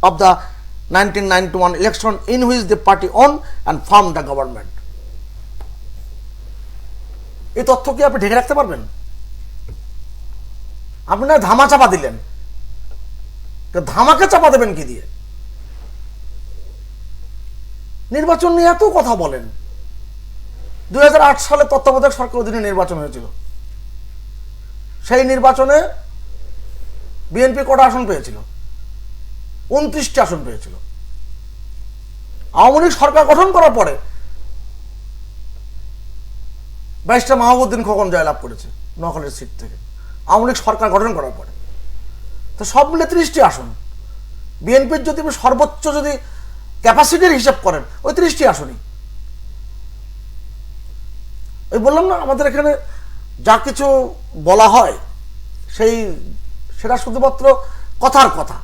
of the 1991 election in which the party owned and formed the government. এই তথ্য কি আপনি ঢেকে রাখতে পারবেন? আপনি না ধামা চাপা দিলেন, ধামাকে চাপা দেবেন কি দিয়ে? নির্বাচন নিয়ে এত কথা বলেন। 2008 সালে তত্ত্বাবধায়ক সরকার অধীনে নির্বাচন হয়েছিল। সেই নির্বাচনে বিএনপি কটা আসন পেয়েছিল? 29টি আসন পেয়েছিল। আওয়ামী লীগ সরকার গঠন করার পরে ব্যারিস্টার মাহবুবউদ্দিন খোকন জয়লাভ করেছে নোয়াখালীর সিট থেকে, আওয়ামী লীগ সরকার গঠন করার পরে। তো সব মিলে 30টি আসন। বিএনপির যদি সর্বোচ্চ যদি ক্যাপাসিটির হিসাব করেন, ওই 30টি আসনই। ওই বললাম না, আমাদের এখানে যা কিছু বলা হয় সেটা শুধুমাত্র কথার কথা,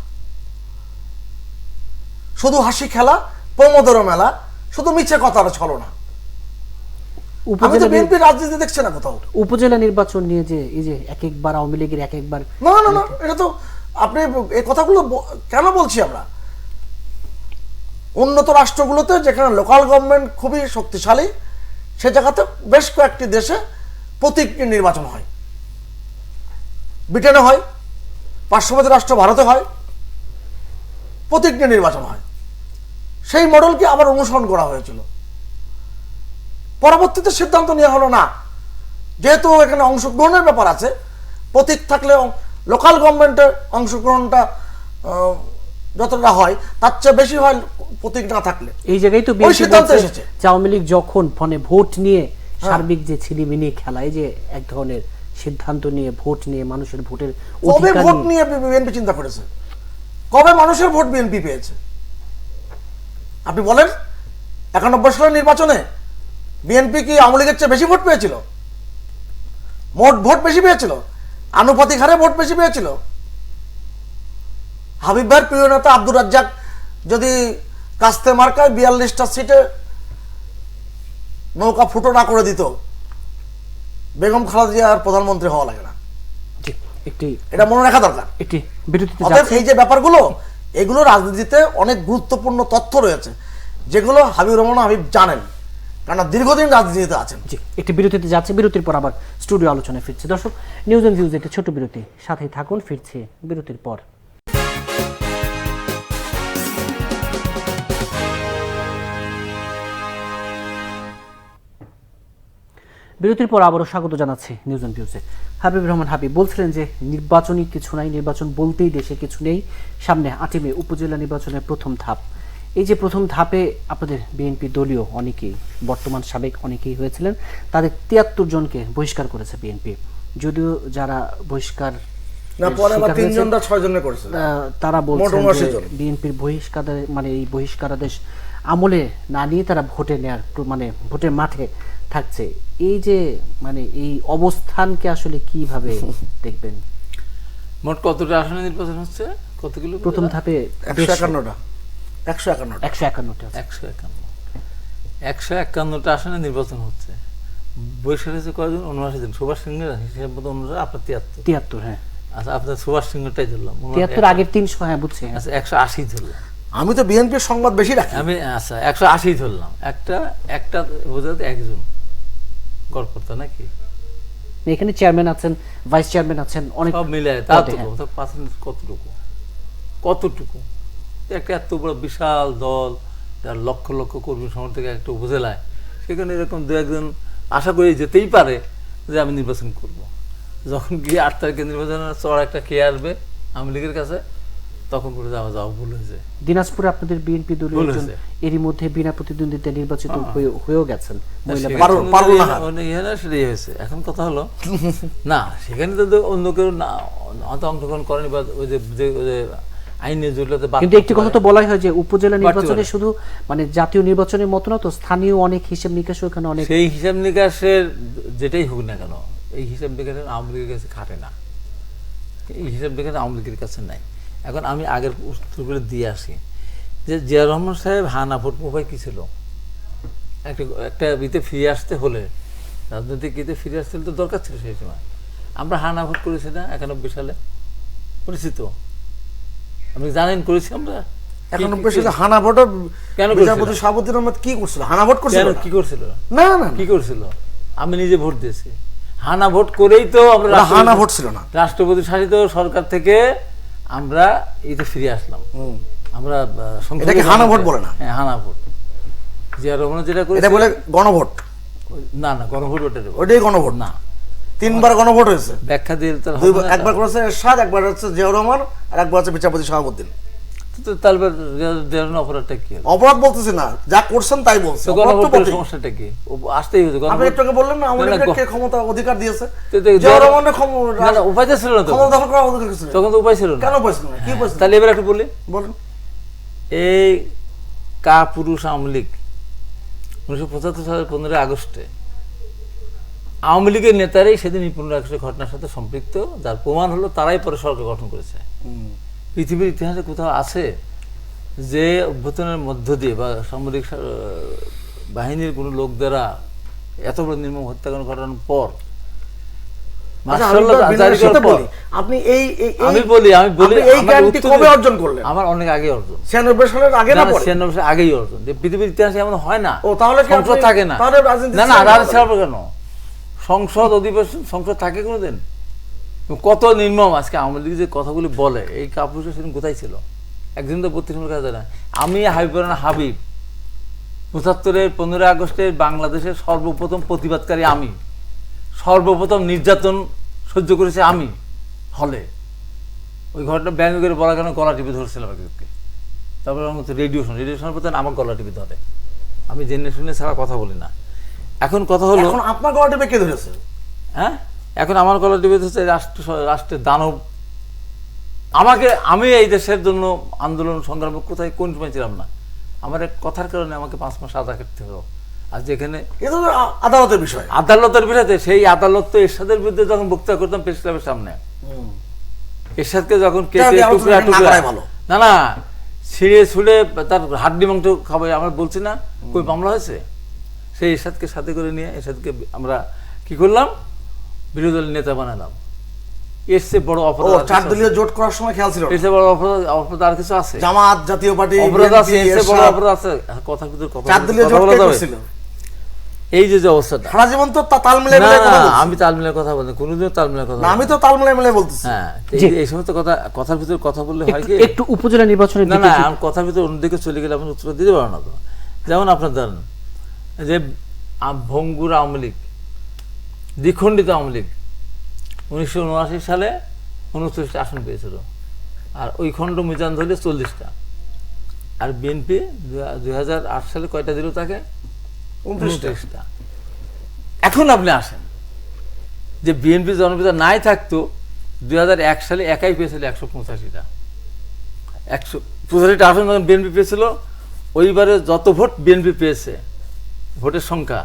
শুধু হাসি খেলা, প্রমোদরও মেলা, শুধু মিছে কথার ছলনা। আমি তো বিএনপির রাজনীতি দেখছি না কোথাও। উপজেলা নির্বাচন নিয়ে যে এই যে একবার আওয়ামী লীগের একবার, না, এটা তো আপনি এই কথাগুলো কেন বলছি আমরা? উন্নত রাষ্ট্রগুলোতে যেখানে লোকাল গভর্নমেন্ট খুবই শক্তিশালী, সে জায়গাতে বেশ কয়েকটি দেশে প্রতীক নির্বাচন হয়। ব্রিটেনে হয়, পার্শ্ববর্তী রাষ্ট্র ভারতে হয়, প্রতীক নির্বাচন হয়। সেই মডেলকে আবার অনুসরণ করা হয়েছিল। পরবর্তীতে সিদ্ধান্ত নেওয়া হলো না, যেহেতু এখানে অংশগ্রহণের ব্যাপার আছে, প্রতীক থাকলে লোকাল গভর্নমেন্টের অংশগ্রহণটা যতটা হয় তার চেয়ে বেশি হয় প্রতীক না থাকলে। এই জায়গায় তো সিদ্ধান্ত এসেছে আওয়ামী লীগ যখন ভোট নিয়ে সার্বিক যে ছিনিমিনি খেলা, এই যে এক ধরনের সিদ্ধান্ত নিয়ে ভোট নিয়ে মানুষের ভোটের কবে ভোট নিয়ে বিএনপি চিন্তা করেছে? কবে মানুষের ভোট বিএনপি পেয়েছে? আপনি বলেন, 91 সালের নির্বাচনে বিএনপি কি আওয়ামী লীগের চেয়ে বেশি ভোট পেয়েছিল? মোট ভোট বেশি পেয়েছিল, আনুপাতিক হারে ভোট বেশি পেয়েছিল। হাবিব ভাইয়ের প্রিয় নেতা আব্দুর রাজ্জাক যদি কাস্তে মার্কায় 42টা সিটে নৌকা ফুটো না করে দিত, বেগম খালেদা জিয়া আর প্রধানমন্ত্রী হওয়া লাগে না। এটা মনে রাখা দরকার। এই যে ব্যাপারগুলো, এগুলো রাজনীতিতে অনেক গুরুত্বপূর্ণ তথ্য রয়েছে, যেগুলো হাবিবুর রহমান হাবিব জানেন, কারণ দীর্ঘদিন রাজনীতিতে আছেন। একটি বিরতিতে যাচ্ছে, বিরতির পর আবার স্টুডিও আলোচনায় ফিরছে। দর্শক, নিউজ এন্ড ভিউজ একটি ছোট বিরতি, সাথেই থাকুন, ফিরছে বিরতির পর। বিরতির পর আবারও স্বাগত জানাচ্ছি নিউজ এন্ড ভিউজে। হাবিবুর রহমান হাবিব বলছিলেন যে নির্বাচনী কিছু নাই, নির্বাচন বলতেই দেশে কিছু নেই। সামনে 8 মে উপজেলা নির্বাচনের প্রথম ধাপ। এই যে প্রথম ধাপে আপনাদের বিএনপি দলীয় অনেকেই, বর্তমান সাবেক অনেকেই হয়েছিলেন, তাদের 73 জনকে বহিষ্কার করেছে বিএনপি। যদিও যারা বহিষ্কার না পরে আবার শিকার হয়েছে। 3 জনরা 6 জনে করছে। তারা মোট বলছেন 79 যে জন। বিএনপির বহিষ্কারের মানে এই বহিষ্কারাদেশ আমলে না নিয়ে তারা ভোটে নেয়ার মানে ভোটের মাঠে থাকছে। এই যে মানে এই অবস্থানকে আসলে কিভাবে দেখবেন? মোট কতটা আসনে নির্বাচন হচ্ছে, কতগুলো? প্রথম ধাপে 151টা 151টা 151টা 151টা আসনে নির্বাচন হচ্ছে। বৈশাখ হচ্ছে কয়জন? 79 জন। সুভাষ সিংহের হিসাব মতো 79, আপনার 73। 73, হ্যাঁ আচ্ছা, আপনার সুভাষ সিংহটাই ধরলাম। 73 আগের 300, হ্যাঁ বুঝছি, হ্যাঁ। আচ্ছা 180 ধরলাম আমি তো বিএনপির সংবাদ বেশি রাখি। আমি। আচ্ছা 180 ধরলাম। একটা বোঝাতে একজন কর্মকর্তা নাকি? এখানে চেয়ারম্যান আছেন, ভাইস চেয়ারম্যান আছেন, অনেক সব মিলে তা পদে, তো হ্যাঁ। পার্সেন্টেজ কতটুকু একটা এত বড় বিশাল দল, যার লক্ষ লক্ষ কর্মী সমর্থক একটা উপজেলায়, সেখানে এরকম দু একজন আশা করি যেতেই পারে যে আমি নির্বাচন করব। যখন গিয়ে 8 তারিখে নির্বাচনের চড় একটা কে আসবে আওয়ামী লীগের কাছে, তখন করে যাওয়া ভুল হয়েছে। দিনাজপুরে আপনাদের বিএনপি দলীয় ভুল একজন হয়েছে। এরই মধ্যে বিনা প্রতিদ্বন্দ্বিতায় নির্বাচিত হয়েও গেছেন, মহিলা পারুল না। সেটাই হয়েছে। এখন কথা হলো না, সেখানে তো অন্য কেউ না হয়তো অংশগ্রহণ করেনি, বা ওই যে আইনে জটিলতা বাদ কিন্তু একটি কথা তো বলাই হয় যে উপজেলা বাড়তে নির্বাচনে পারে। শুধু মানে জাতীয় নির্বাচনের মতো না, তো স্থানীয় অনেক হিসাব নিকাশ ওখানে অনেক সেই হিসাব নিকাশের যেটাই হোক না কেন, এই হিসাব নিকাশের আওয়ামী লীগের কাছে খাটে না। এই হিসাব নিকাশ আওয়ামী লীগের কাছে নাই। এখন আমি আগের উত্তর করে দিয়ে আসি যে জিয়া রহমান সাহেব হানা ভোট উপায় কী ছিল? একটা ইতে ফিরে আসতে হলে, রাজনৈতিক ইতে ফিরে আসতে হলে তো দরকার ছিল সেই সময়। আমরা হানা ভোট করেছি না 91 সালে? করেছি তো, আপনি জানেন করেছি আমরা। 91 সালে হানা ভোটে কেন বিচারপতি করেছিল? শাহাবুদ্দিন আহমেদ কি করছিল? হানা ভোট করছিল কেন না? কি করছিল? না না কি করছিল? আমি নিজে ভোট দিয়েছি। হানা ভোট করেই তো আমরা ওটা হানা ভোট ছিল না। রাষ্ট্রপতি শাসিত সরকার থেকে আমরা এতে ফিরে আসলাম। আমরা সংসদে এটাকে হানা ভোট বলে না। হ্যাঁ, হানা ভোট। জিয়া রহমান যেটা করেছে, এটা বলে গণভোট। না না, গণভোট ওটা ওটাই গণভোট। না, 3বার গণভোট হয়েছে। ব্যাখ্যা দিয়ে তো হবে দুইবার, না। একবার করেছে এরশাদ, একবার হচ্ছে জিয়াউর রহমান, আর একবার হচ্ছে বিচারপতি শাহাবুদ্দিন। তো তাহলে জিয়া রহমান অপরাধটা কি হলো? অপরাধ বলতেছি না, যা করছেন তাই বলছে। তো অপরাধ তো গণভোটের বটেই। সমস্যাটা কি? ও আসতেই হতো আপনি গণভোট। একটু আগে বললেন না আওয়ামী না, না, লীগকে ক্ষমতা অধিকার দিয়েছে। তো জিয়াউর রহমানের না না, উপায় তো ছিল না তো। ক্ষমতা দখল করার অধিকার ছিল। তখন তো উপায় ছিল না। কেন পাইছিল না? কি পাইছিল? তাহলে এবার একটু বলি, বলেন। এই কাপুরুষ আওয়ামী লীগ 1975 সালের 15 আগস্টে আওয়ামী লীগের নেতারাই সেদিন এই 15 আগস্টের ঘটনার সাথে সম্পৃক্ত, যার প্রমাণ হলো তারাই পরে সরকার গঠন করেছে। পৃথিবীর ইতিহাসে কোথাও আছে যে অভ্যুত্থানের মধ্য দিয়ে বা সামরিক বাহিনীর কোনো লোক দ্বারা এত বড় নির্মম হত্যাকাণ্ড ঘটানোর পর আচ্ছা, আমি মার্শাল্লাহ একবার জারি বিনয়ের সাথে করার পর, বলি, আপনি আমি বলি আপনি এই আমার জ্ঞানটি উত্তর কবে দিন। অর্জন করলেন? আমার অনেক আগে অর্জন। 96 সালের আগে না পরে? 96 সালের আগেই অর্জন। যে পৃথিবীর ইতিহাসে এমন হয় না। ও, তাহলে কি সংসদ আপনি- থাকে না। তাহলে রাজনীতি না না, ছেড়ে রাজনীতি দেওয়া ছাড়বো কেন? সংসদ অধিবেশন, সংসদ থাকে কোনোদিন? কত নির্মম আজকে আওয়ামী লীগ যে কথাগুলি বলে, এই কাপুরুষের সেদিন কোথায় ছিল? একদিন তো 32 নম্বর কাজ না। আমি হাবিব 75-এর 15 আগস্টের বাংলাদেশের সর্বপ্রথম প্রতিবাদকারী আমি, সর্বপ্রথম নির্যাতন সহ্য করেছি আমি হলে। ওই ঘটনা ব্যঙ্গ করে বলা কেন, গলা টিপে ধরছিলাম একজনকে। তারপরে আমার মতো রেডিয়েশনের প্রতি আমার গলা টিপে ধরে। আমি জেনে শুনে ছাড়া কথা বলি না। এখন কথা হলো, এখন আপনার গলা টিপে কে ধরেছে? হ্যাঁ, এখন আমার গলা টিপে ধরছে রাষ্ট্রের দানব। আমি এই দেশের জন্য আন্দোলন সংগ্রামে কোথায় কোন সময় ছিলাম না। আমার এক কথার কারণে আমাকে 5 মাস সাজা খেতে হলো। আর যেখানে এটা তো আদালতের বিষয়। আদালতের বিরুদ্ধে, সেই আদালত তো এরশাদের বিরুদ্ধে যখন বক্তৃতা করতাম প্রেস ক্লাবের সামনে, এরশাদকে যখন কেটে তাহলে আলোচনা টুকরা না টুকরা, করাই ভালো। না না, ছিঁড়ে ছুঁড়ে তার হাড্ডি মাংস খাবে, আমরা বলছি না কই মামলা হয়েছে? সেই এরশাদকে সাথে করে নিয়ে এরশাদকে আমরা কি করলাম, বিরোধী দলের নেতা বানালাম। এর চেয়ে বড় ও, অপরাধ আর 4 কিছু দলীয় আছে? জোট করার সময় খেয়াল ছিল না? এর চেয়ে বড় অপরাধ আর কিছু আছে? জামাত, জাতীয় পার্টি, অপরাধ আছে, বিএনপি, এর চেয়ে বড় এরশাদ, অপরাধ আছে? কথার ভিতরে 4 দলীয় জোট বলা কে যাবে? করছিল? এই যে অবস্থাটা, সারা জীবন তো তাল মিলে না মিলে কথা না, বলছি। আমি তাল মিলে কথা বলি, কোনোদিনও তাল মিলে কথা না, বলি আমি না। তো তাল মিলে মিলে বলতেছি। হ্যাঁ, জি। এই সমস্ত কথার ভিতরে কথা বললে হয় কি, একটু উপজেলা নির্বাচনের না দিকে না, আমি কথার ভিতরে অন্যদিকে চলে গেলে আপনি উত্তর দিতে পারেন না তো। যেমন আপনার ধরেন যে ভঙ্গুর আওয়ামী লীগ, দ্বিখণ্ডিত আওয়ামী লীগ 1979 সালে 29টা আসন পেয়েছিল, আর ওই খণ্ড মিজান ধরলে 40টা। আর বিএনপি 2008 সালে কয়টা দিল তাকে? 29টা। এখন আপনি আসেন যে বিএনপি জনপ্রিয়তা নাই থাকতো 2001 সালে একাই পেয়েছিল 185টা 185টা আসন যখন বিএনপি পেয়েছিল, ওইবারে যত ভোট বিএনপি পেয়েছে ভোটের সংখ্যা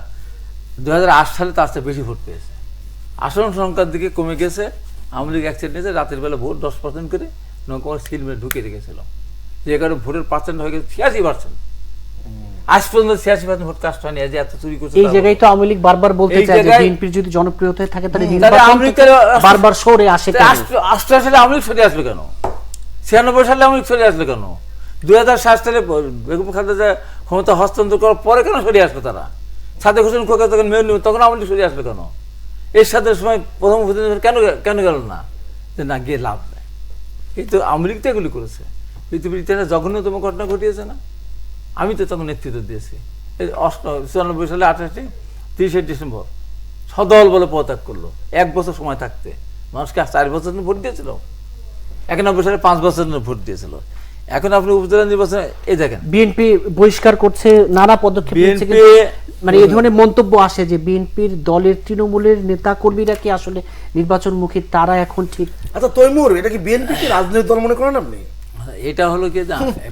2008 সালে তার চেয়ে বেশি ভোট পেয়েছে। আসন সংখ্যার দিকে কমে গেছে। আওয়ামী লীগ অ্যাকশন নিয়েছে, রাতের বেলা ভোট 10% করে নৌকা সিল মেরে ঢুকে রেখেছিল, যে কারণে ভোটের পার্সেন্ট হয়ে গেছে 86%। আজ পর্যন্ত 86% ভোট কাস্ট হয়নি, যে এত চুরি করছে। এই জায়গায় তো আওয়ামী লীগ বারবার বলতে এই চায় যে জায়গায়- বিএনপির যদি জনপ্রিয়তা থাকে তাহলে তাহলে নির্বাচন আওয়ামী লীগ থেকে তাহলে- বারবার সরে আসে কেন? 88 সালে আওয়ামী লীগ সরে আসলো কেন? 96 সালে আওয়ামী লীগ সরে আসলো কেন? 2007 সালে বেগম খালেদা ক্ষমতা হস্তান্তর করার পরে কেন সরে আসলো তারা? সাদেক হোসেন খোকা তখন মেয়র নিল, তখন আওয়ামী লীগ সরে আসলো কেন? এর সাথে সময় প্রথম কেন কেন গেল না? যে না, গিয়ে লাভ নেই। এই তো আওয়ামী লীগ তো এগুলি করেছে, পৃথিবীর ইতিহাসে জঘন্যতম ঘটনা ঘটিয়েছে না? আমি তো তখন নেতৃত্ব দিয়েছি। এই 94 সালে 30 ডিসেম্বর সদল বলে পদত্যাগ করলো, 1 বছর সময় থাকতে। মানুষকে 4 বছর জন্য ভোট দিয়েছিল, 91 সালে 5 বছর জন্য ভোট দিয়েছিল। এখন আপনি উপজেলা নির্বাচনে এই দেখেন বিএনপি বহিষ্কার করছে, নানা পদক্ষেপ নিচ্ছে, বিএনপি কিন্তু মানে এই ধরনের মন্তব্য আসে যে বিএনপির দলের তৃণমূলের নেতা কর্মীরা কি আসলে নির্বাচনমুখী, তারা এখন ঠিক? আচ্ছা তৈমুর, এটা কি বিএনপি কি রাজনৈতিক দল মনে করেন আপনি? এটা হলো কি,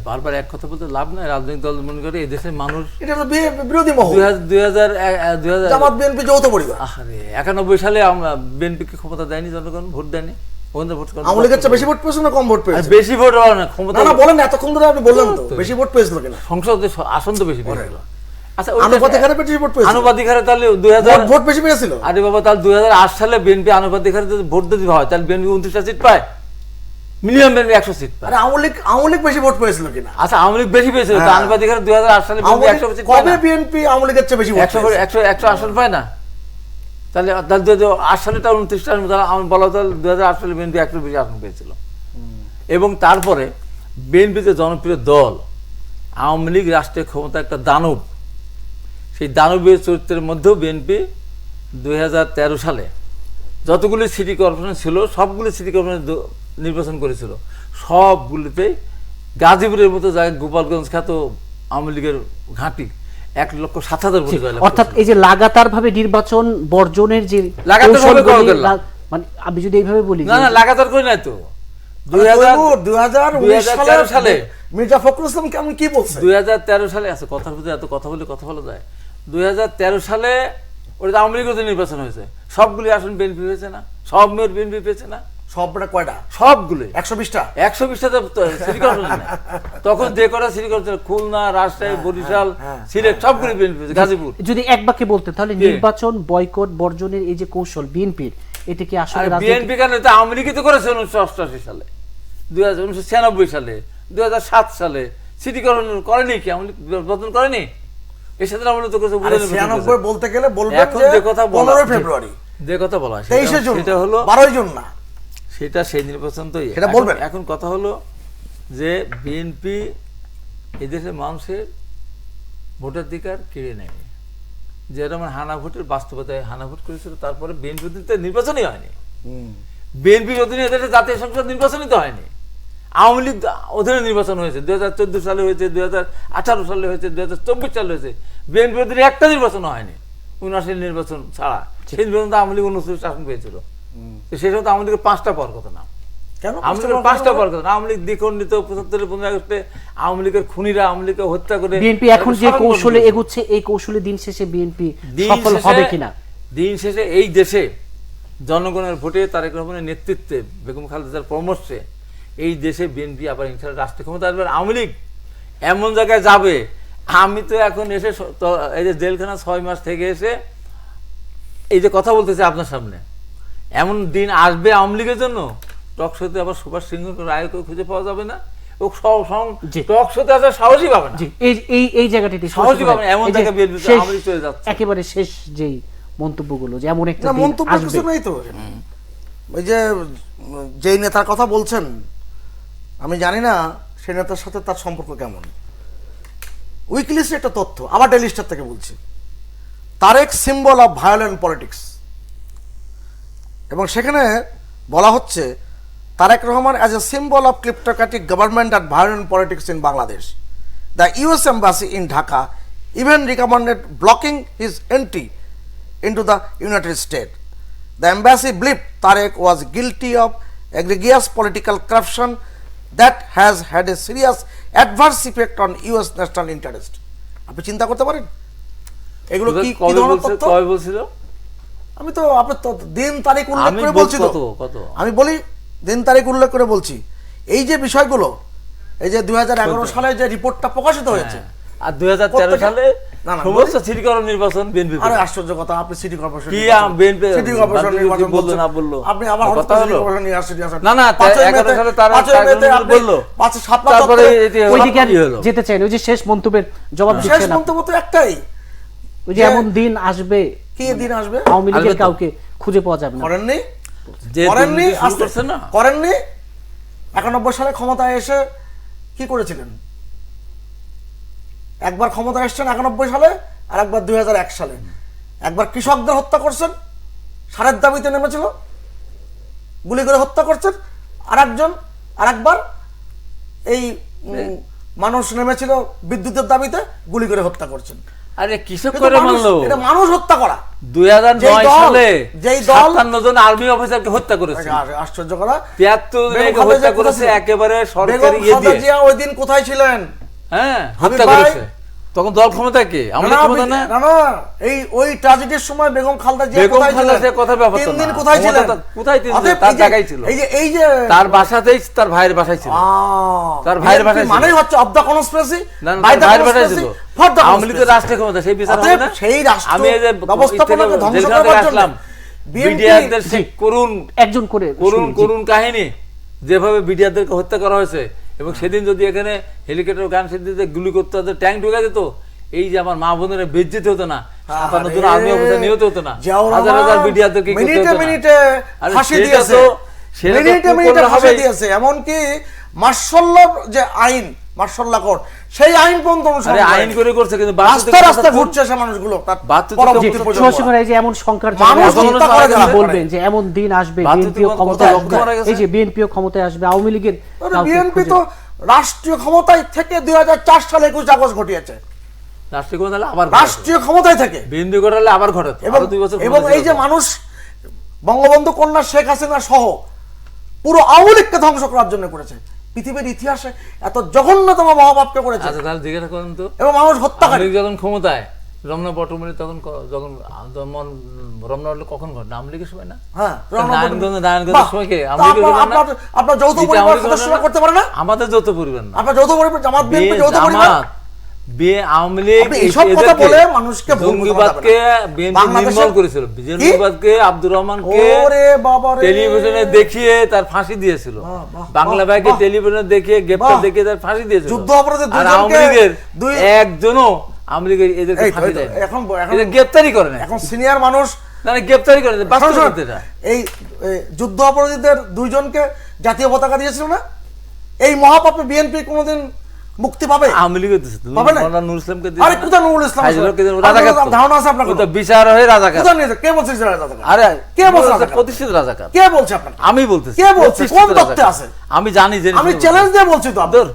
বারবার এক কথা বলতে লাভ নাই। রাজনৈতিক দল মনে করে এই দেশের মানুষ এটা তো বিরোধী মহল, 2000 জামাত বিএনপি যৌথ পরিবার। আরে 91 সালে আমরা বিএনপিকে ক্ষমতা দেয়নি, জনগণ ভোট দেয়নি। আওয়ামী লীগের চেয়ে বেশি ভোট পেয়েছে না কম ভোট পেয়েছে? বেশি ভোট হওয়ার না, ক্ষমতা না না বলেন, এতক্ষণ ধরে আপনি বললেন তো বেশি ভোট পেয়েছিল কিনা? সংসদে আসন তো বেশি পেয়েছিল। আচ্ছা, আনুপাতিক হারে বেশি ভোট পেয়েছিল? আনুপাতিক হারে তাহলে 2000 ভোট বেশি পেয়েছিল? আরে বাবা, তাহলে 2008 সালে বিএনপি আনুপাতিক হারে যদি ভোট দিতে হয় তাহলে বিএনপি 29টা সিট পায়, মিনিমাম বিএনপি 100 সিট পায়। আরে আওয়ামী লীগ বেশি ভোট পেয়েছিল কিনা? আচ্ছা, আওয়ামী লীগ বেশি পেয়েছিল, তো আনুপাতিক হারে 2008 সালে বিএনপি 100 সিট পায় কবে না? বিএনপি আওয়ামী লীগের চেয়ে বেশি ভোট 100 আসন পায় না? তাহলে 2008 সালে তার 29টা আসন, তাহলে আমার বলা হতো 2008 সালে বিএনপি 100 বেশি আসন পেয়েছিল। এবং তারপরে বিএনপি যে জনপ্রিয় দল, আওয়ামী লীগ রাষ্ট্রের ক্ষমতা একটা দানব, সেই দানবীয় চরিত্রের মধ্যেও বিএনপি 2013 সালে যতগুলি সিটি কর্পোরেশন ছিল সবগুলি সিটি কর্পোরেশন নির্বাচন করেছিল, সবগুলিতেই গাজীপুরের মতো জায়গায় গোপালগঞ্জ খ্যাত আওয়ামী লীগের ঘাঁটি 1,07,000 ভোটে জয়লাভ অর্থাৎ করেছিল। এই যে লাগাতার ভাবে নির্বাচন বর্জনের যে লাগাতারভাবে কৌশলগুলি, করা গেল। মানে আমি যদি এইভাবে বলি না না, লাগাতার করে নাই তো। 2013 সালে মির্জা ফখরুল ইসলাম কেমন কি বলছে? 2013 সালে আছে, কথার ভিতরে এত কথা বলে কথা বলা যায়। 2013 সালে ওটা আওয়ামী লীগের নির্বাচন হয়েছে, সবগুলি আসন বিএনপি হয়েছে না? সব মেয়র বিএনপি পেয়েছে না? সবটা কয়টা? সবগুলি 120টা। 120টা সিটি কর্পোরেশন। তখন যে কটা সিটি কর্পোরেশন, খুলনা, রাজশাহী, বরিশাল, সিলেট, সবগুলি বিএনপি হয়েছে, গাজীপুর। যদি এক বাক্যে বলতে, তাহলে নির্বাচন বয়কট বর্জনের এই যে কৌশল বিএনপির, এটা কি আসলে রাজনৈতিক? বিএনপি কেন, তো আওয়ামী লীগই তো করেছে 1988 সালে, 1996 সালে, 2007 সালে সিটি কর্পোরেশন করেনি কি? আওয়ামী লীগ নির্বাচন করেনি? এর সাথে আওয়ামী লীগ তো করেছে। আরে 96 বলতে গেলে বলবেন এখন যে যে কথা বলা, 15 ফেব্রুয়ারি, যে কথা বলা 23 জুন, সেটা হলো 12 জুন না, সেটা সেই নির্বাচন তো। সেটা বলবেন। এখন কথা হলো যে বিএনপি এদেশের মানুষের ভোটাধিকার কেড়ে নেয়, যেরকম হানা ভোটের বাস্তবতায় হানা ভোট করেছিল, তারপরে বিএনপি নির্বাচনই হয়নি। বিএনপির অধীনে এদেশে জাতীয় সংসদ নির্বাচনই তো হয়নি। আওয়ামী লীগ অধীনে নির্বাচন হয়েছে, 2014 সালে হয়েছে, 2018 সালে হয়েছে, 2024 সালে হয়েছে। বিএনপির অধীনে একটা নির্বাচন হয়নি, 79 নির্বাচন ছাড়া। সেই নির্বাচন তো আওয়ামী লীগ 29 আসন পেয়েছিল। তো সেই সময় আওয়ামী লীগের 5টা পাওয়ার কথা না, কেন আওয়ামী লীগের 5টা পাওয়ার কথা না। আওয়ামী লীগ দ্বিখণ্ডিত, 75 15 আগস্টে আওয়ামী লীগের খুনিরা আওয়ামী লীগকে হত্যা করে বিএনপি এখন যে কৌশলে এগুচ্ছে, এই কৌশলে দিন শেষে বিএনপি সফল হবে কিনা? দিন শেষে এই দেশে জনগণের ভোটে তারেক রহমানের নেতৃত্বে, বেগম খালেদার পরামর্শে এই দেশে বিএনপি আবার ইনশাআল্লাহ রাষ্ট্রীয় ক্ষমতা আসবে। আওয়ামী লীগ এমন জায়গায় যাবে, আমি তো এখন এসে এই যে জেলখানা 6 মাস থেকে এসে এই যে কথা বলতেছে আপনার সামনে, এমন দিন আসবে আওয়ামী লীগের জন্য, টক শোতে আবার সুভাষ সিংহ রায়কে খুঁজে পাওয়া যাবে না, ও টক শোতে আসার সাহসই পাবে না। এই জায়গাটি সাহসই পাবে না, এমন জায়গায় বিএনপি আওয়ামী লীগ চলে যাচ্ছে। একেবারে শেষ যেই মন্তব্যগুলো, যে এমন একটা না, দিন মন্তব্য আসবে। কিছু নাই তো। ওই যে যেই নেতার কথা বলছেন, আমি জানি না সেই নেতার সাথে তার সম্পর্ক কেমন। উইকলিস্টের একটা তথ্য, আবার ডেইলি স্টার থেকে বলছি, Tarique symbol of violent politics, এবং সেখানে বলা হচ্ছে Tarique Rahman as a symbol of kleptocratic government and violent politics in Bangladesh. The US embassy in Dhaka even recommended blocking his entry into the United States. The embassy believed Tarek was guilty of egregious political corruption that has had a serious adverse effect on US national interest. আপনি চিন্তা করতে পারেন এগুলো কি কি ধরনের তথ্য? কবে বলছিল? আমি তো আপনার দিন তারিখ উল্লেখ আমি করে বলছি তো। কত আমি বলি দিন তারিখ উল্লেখ করে বলছি এই যে বিষয়গুলো, এই যে 2011 সালে যে রিপোর্টটা প্রকাশিত হয়েছে, আর 2013 সালে না, না, সমস্ত সিটি কর্পোরেশন নির্বাচন বিএনপি। আরে আশ্চর্য কথা, আপনি সিটি কর্পোরেশন কি বিএনপি সিটি কর্পোরেশন নির্বাচন বললো না বললো, আপনি আবার হঠাৎ কথা করে সিটি হলো কর্পোরেশন নিয়ে আসছেন। না না 11 সালে তারা বললো, তারপরে ওইদিকে আর যেতে চাই না, ওই যে শেষ মন্তব্যের জবাব শেষ দিচ্ছেন মন্তব্য তো একটাই, ওই যে এমন দিন আসবে কি দিন আসবে আওয়ামী লীগের আসবে তো। কাউকে খুঁজে পাওয়া যাবে না। করেননি যে করেননি দুর্নীতি শুরু আস্তে- করছে না। করেননি 91 সালে ক্ষমতায় এসে কি করেছিলেন? একবার ক্ষমতায় এসেছেন 91 সালে, আর একবার 2001 সালে। একবার কৃষকদের হত্যা করছেন, সারের দাবিতে নেমেছিল, গুলি করে হত্যা করছেন। আর একবার এই মানুষ নেমেছিল বিদ্যুতের দাবিতে, গুলি করে হত্যা করছেন। আরে কৃষক কিন্তু করে মানুষ- মানলো এটা মানুষ হত্যা করা। 2009 সালে যেই দল 57 জন আর্মি অফিসারকে হত্যা করেছে, আশ্চর্য করা, 73 জনকে বেগম হত্যা খালেদা করেছে জিয়া একেবারে সরকারি বেগম ইয়ে খালেদা দিয়ে। জিয়া ওই দিন কোথায় ছিলেন? হ্যাঁ হাবিব হত্যা ভাই, করেছে, তখন দল ক্ষমতা কে? না, আমাদের না, ক্ষমতা না। না, না, এই ওই ট্র্যাজেডির সময় বেগম খালেদা জিয়া বেগম কোথায় খালেদা ছিলেন? জিয়া কোথায় ব্যাপার 3 দিন না। কোথায় ছিলেন? ক্ষমতা কোথায় 3 দিন? অতএব তার এই যে- জায়গায় ছিল, এই যে তার বাসাতেই, তার ভাইয়ের বাসায় ছিল। তার ভাইয়ের বাসায় ছিল। মানে হচ্ছে অফ দ্য কনস্পিরেসি, না, না, তার ভাইয়ের বাসায় ছিল। আওয়ামী লীগের রাষ্ট্রীয় ক্ষমতা, সেই বিচার হবে না? সেই রাষ্ট্র আমি এই যে ব্যবস্থাপনাকে ধ্বংস জেলখানা করবার থেকে জন্য আসলাম, বিডিআরদের সেই করুণ একজন করে করুণ শুনি, জি। করুণ কাহিনী, যেভাবে বিডিআরদেরকে হত্যা করা হয়েছে, এবং সেদিন যদি এখানে হেলিকপ্টার গান সেদিতে গুলি করতে হতো, ট্যাঙ্ক ঢুকে যেত, এই যে আমার মা বোনেরা বেজ্জিত হতো না, 57 জন আর্মি অফিসার নিহত হতো না, হাজার হাজার বিডিআরদেরকে কি করতে মিনিটে হতো না? মিনিটে আরে ফাঁসি সেটা দিয়েছে, তো- সেটা তো মিনিটে খুব মিনিটে করলে ফাঁসি হবেই। দিয়েছে। এমনকি মার্শাল যে আইন, মার্শাল কোড, সেই আইন পর্যন্ত অনুসরণ আরে করেনি। আইন করে করছে, কিন্তু রাস্তা রাস্তা ঘুরছে সে মানুষগুলো, তার বাস্তবিক পরবর্তী কথা- প্রজন্ম। সুভাষ এই যে এমন সংখ্যার মানুষ জায়গায় হত্যা করে আপনি যাবে। বলবেন যে এমন দিন আসবে বিএনপিও বাস্তবিক ক্ষমতায় কথা আসবে, লক্ষ্য করা গেছে। এই যে বিএনপিও ক্ষমতায় আসবে, আওয়ামী লীগের কাউকে বিএনপি খুঁজে- তো রাষ্ট্রীয় ক্ষমতায় থেকে 2004 সালে 21 আগস্ট ঘটিয়েছে, রাষ্ট্রীয় ক্ষমতা হলে আবার রাষ্ট্রীয় ক্ষমতায় থেকে। বিএনপি ঘটালে আবার ঘটাতো, এবং আরো 2 বছর এবং ক্ষমতায় এই যে ছিল। মানুষ বঙ্গবন্ধু কন্যা শেখ হাসিনা সহ পুরো আওয়ামী লীগকে ধ্বংস করার জন্য করেছে। পৃথিবীর ইতিহাসে এত জঘন্যতম মহাপাপকে করেছে, আচ্ছা তাহলে জিজ্ঞাসা করেন তো, এবং মানুষ হত্যাকারী। আওয়ামী লীগ যখন ক্ষমতায়, রমনা পটমণি তখন যখন রমনা হলে কখন ঘটনা? আওয়ামী লীগের সময় না? হ্যাঁ, নারায়ণগঞ্জের সময় কে? আওয়ামী লীগের আপনার- সময় না? আপনার- আপনার যৌথ যেটা পরিবার আওয়ামী লীগের সদস্যরা না? করতে পারে না? আমাদের যৌথ পরিবার না, আপনার যৌথ পরিবার, জামাত বিএনপি যৌথ পরিবার। আওয়ামী লীগ আপনি এইসব কথা বলে মানুষকে ভুল বোঝাতে জঙ্গিবাদকে পারবেন না। বিএনপি বাংলাদেশে- নির্মূল করেছিল, জঙ্গিবাদকে আব্দুর রহমানকে ওরে বাবা রে। টেলিভিশনে দেখিয়ে তার ফাঁসি দিয়েছিল, বাহ, বাহ, বাংলা বাহ, ভাইকে বাহ। টেলিভিশনে দেখিয়ে গ্রেপ্তার বাহ। দেখিয়ে তার ফাঁসি দিয়েছিল। যুদ্ধ অপরাধে আর দুজনকে আওয়ামী লীগের দুই- একজনও আওয়ামী লীগের এদেরকে এই তো, ফাঁসি এই তো, দেয় এখন- এদের গ্রেপ্তারই করে না, এখন সিনিয়র মানুষ না গ্রেপ্তারই করে না, বাস্তব শোনো, এটা। এই যুদ্ধ অপরাধীদের দুইজনকে জাতীয় পতাকা দিয়েছিল না? এই মহাপাপে বিএনপি কোনোদিন মুক্তি পাবে? আওয়ামী লীগের দিছে, তুমি পাবে না? মৌলানা নুরুল ইসলামকে দিছো আরে না? কোথায় নুরুল ইসলাম? ফাইজুল হককে দিছো, আপনার রাজাকার তো। ধারণা আছে আপনার ও কোনো? তো বিচার হয়ে রাজাকার। কোথায় নিয়েছে? কে বলছে যে রাজাকার? আরে কে বলছে নুরুল রাজাকার? প্রতিষ্ঠিত রাজাকার। কে বলছে আপনাকে? আমি বলতেছি কে বলছে? প্রতিষ্ঠিত কোন তথ্যে রাজাকার। আছে? আমি জানি যে আমি চ্যালেঞ্জ দিয়ে বলছি তো আপনাকে।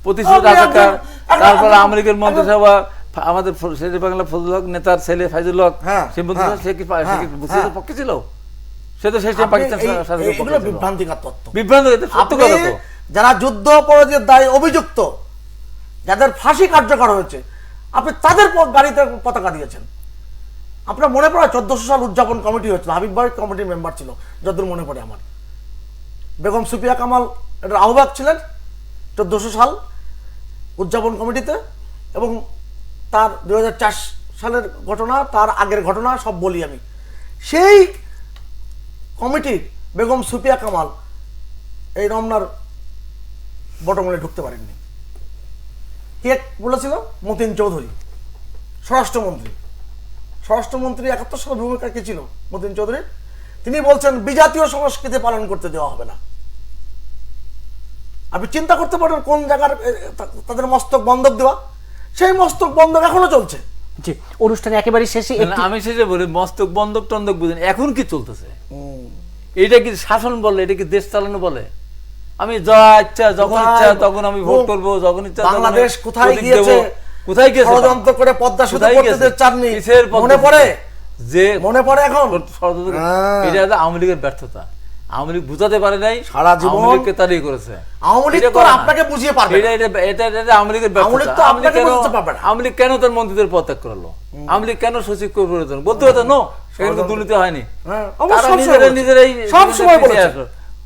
প্রতিষ্ঠিত আপনি রাজাকার। একজন- তারপরে একজন- আওয়ামী লীগের মন্ত্রিসভা আমাদের শেরে বাংলা ফজলুল হক নেতার ছেলে ফাইজুল হক, হ্যাঁ, সে মন্ত্রিসভা হ্যাঁ, সে কি হ্যাঁ, মুক্তিযুদ্ধের হ্যাঁ। পক্ষে ছিল? সে তো শেষে আপনি পাকিস্তান এই- শাসনের এগুলো পক্ষে ছিল। বিভ্রান্তিকর তথ্য। বিভ্রান্ত, এটা সত্য আপনি কথা তো। যারা যুদ্ধ অপরাধের দায়ে অভিযুক্ত, যাদের ফাঁসি কার্যকর হয়েছে, আপনি তাদের গাড়িতে পতাকা দিয়েছেন। আপনার মনে পড়ে 1400 সাল উদযাপন কমিটি হয়েছিল, হাবিব ভাই কমিটির মেম্বার ছিল, যতদূর মনে পড়ে আমার। বেগম সুফিয়া কামাল এটার আহ্বায়ক ছিলেন 1400 সাল উদযাপন কমিটিতে, এবং তার 2004 সালের ঘটনা, তার আগের ঘটনা সব বলি আমি। সেই কমিটির বেগম সুফিয়া কামাল এই রমনার বটমূলে ঢুকতে পারেননি। কে বলেছিল? মতিন চৌধুরী, স্বরাষ্ট্রমন্ত্রী। স্বরাষ্ট্রমন্ত্রী 71 সালের ভূমিকা কি ছিল মতিন চৌধুরী? তিনি বলছেন বিজাতীয় সংস্কৃতি পালন করতে দেওয়া হবে না। আপনি চিন্তা করতে পারেন কোন জায়গার তাদের মস্তক বন্ধক দেওয়া? সেই মস্তক বন্ধক এখনো চলছে। জি, অনুষ্ঠানে একেবারে শেষে না, আমি শেষে বলি মস্তক বন্ধক টন্দক বুঝেন, এখন কি চলতেছে? এটা কি শাসন বলে? এটা কি দেশ চালানো বলে? আমি যা ইচ্ছা যখন ইচ্ছা তখন আমি ভোট করব, যখন ইচ্ছা তখন আমি বাংলাদেশ কোথায় প্রতীক গিয়েছে? দেব। কোথায় গেছে? ষড়যন্ত্র করে পদ্মা সেতু কোথায় করতে গেছে? চাননি, কিসের পদ্মা মনে সেতু? পড়ে? যে মনে পড়ে এখন? ষড়যন্ত্র, হ্যাঁ। এটা হচ্ছে আওয়ামী লীগের ব্যর্থতা। আওয়ামী লীগ বুঝাতে পারে নাই, সারা জীবন আওয়ামী লীগকে তাড়িয়ে করেছে। আওয়ামী লীগ এটা তো করে না। আপনাকে বুঝিয়ে পারবে না। এটা আওয়ামী লীগের আওয়ামী লীগ ব্যর্থতা। তো আওয়ামী লীগ আপনাকে কেন- বুঝতে পারবে না। আওয়ামী লীগ কেন তার মন্ত্রীদের পদত্যাগ করলো? আওয়ামী লীগ কেন সচিব পরিবর্তন বলতে হতো? নো, সেখানে তো দুর্নীতি হয়নি। হ্যাঁ, তারা অবশ্যই সব সময় বলেছে। নিজেরাই সব সময় পিছিয়ে বলেছে। আসলো।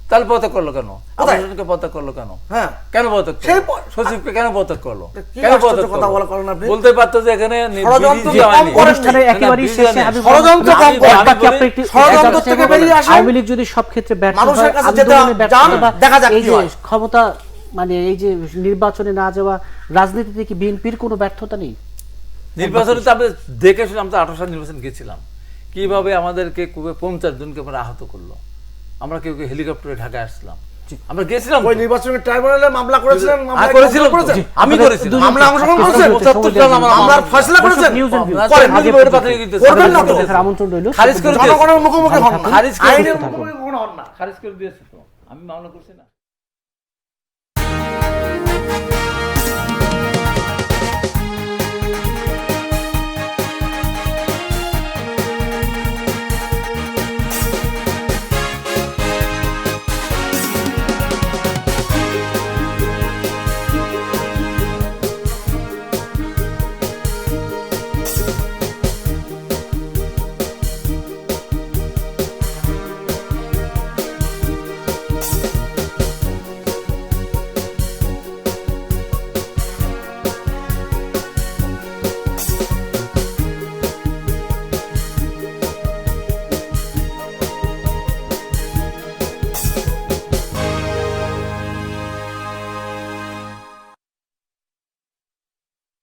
তাহলে পদত্যাগ করলো কেন? কোথায়? আবাসনকে পদত্যাগ করলো কেন? হ্যাঁ। কেন পদত্যাগ সেই করলো? সচিবকে কেন পদত্যাগ করলো? কি কেন আশ্চর্য পদত্যাগ কথা করলো? বলা করেন আপনি? বলতে পারতো যে এখানে ষড়যন্ত্র বিধি কম হয়নি। করেন। অনুষ্ঠানের না, একেবারেই বিধি শেষে হয়নি। হাবিব ষড়যন্ত্র রহমান, কম আমি করেন। বাকি আপনি একটু ষড়যন্ত্র জানতে থেকে চাইবো, বেরিয়ে আসেন। আওয়ামী লীগ যদি সব ক্ষেত্রে ব্যর্থ মানুষের হয়, কাছে যেতে আন্দোলনে ব্যর্থ যান, হয় বা দেখা যাক এই কি যে হয়। ক্ষমতা মানে এই যে নির্বাচনে না যাওয়া, রাজনীতিতে কি বিএনপির কোনো ব্যর্থতা নেই? নির্বাচনে তো আমরা দেখে শুনে, আমরা 18 সাল নির্বাচন গেছিলাম, কিভাবে আমাদেরকে 50 জনকে আমরা আহত করলো। আমরা কেউ কেউ হেলিকপ্টারে ঢাকায় আসলাম, আমরা গেছিলাম ওই তো। নির্বাচনের ট্রাইব্যুনালে মামলা করেছিলেন, মামলায় করেছিলাম তো। করেছেন? আমি করেছিলাম। মামলা অংশগ্রহণ আজকে করেছেন? 75 জন মামলার ফয়সালা করেছেন? News and view. করেন। আগে আগে পাঠিয়ে দিতেছে। করবেন না তো। দেখার আমন্ত্রণ রইল। খারিজ করে দিয়েছে। জনগণের মুখোমুখি হন না। খারিজ করে আইনের দিয়েছে। মুখোমুখি কখনো হন না। খারিজ করে দিয়েছে তো, আমি মামলা করছি না।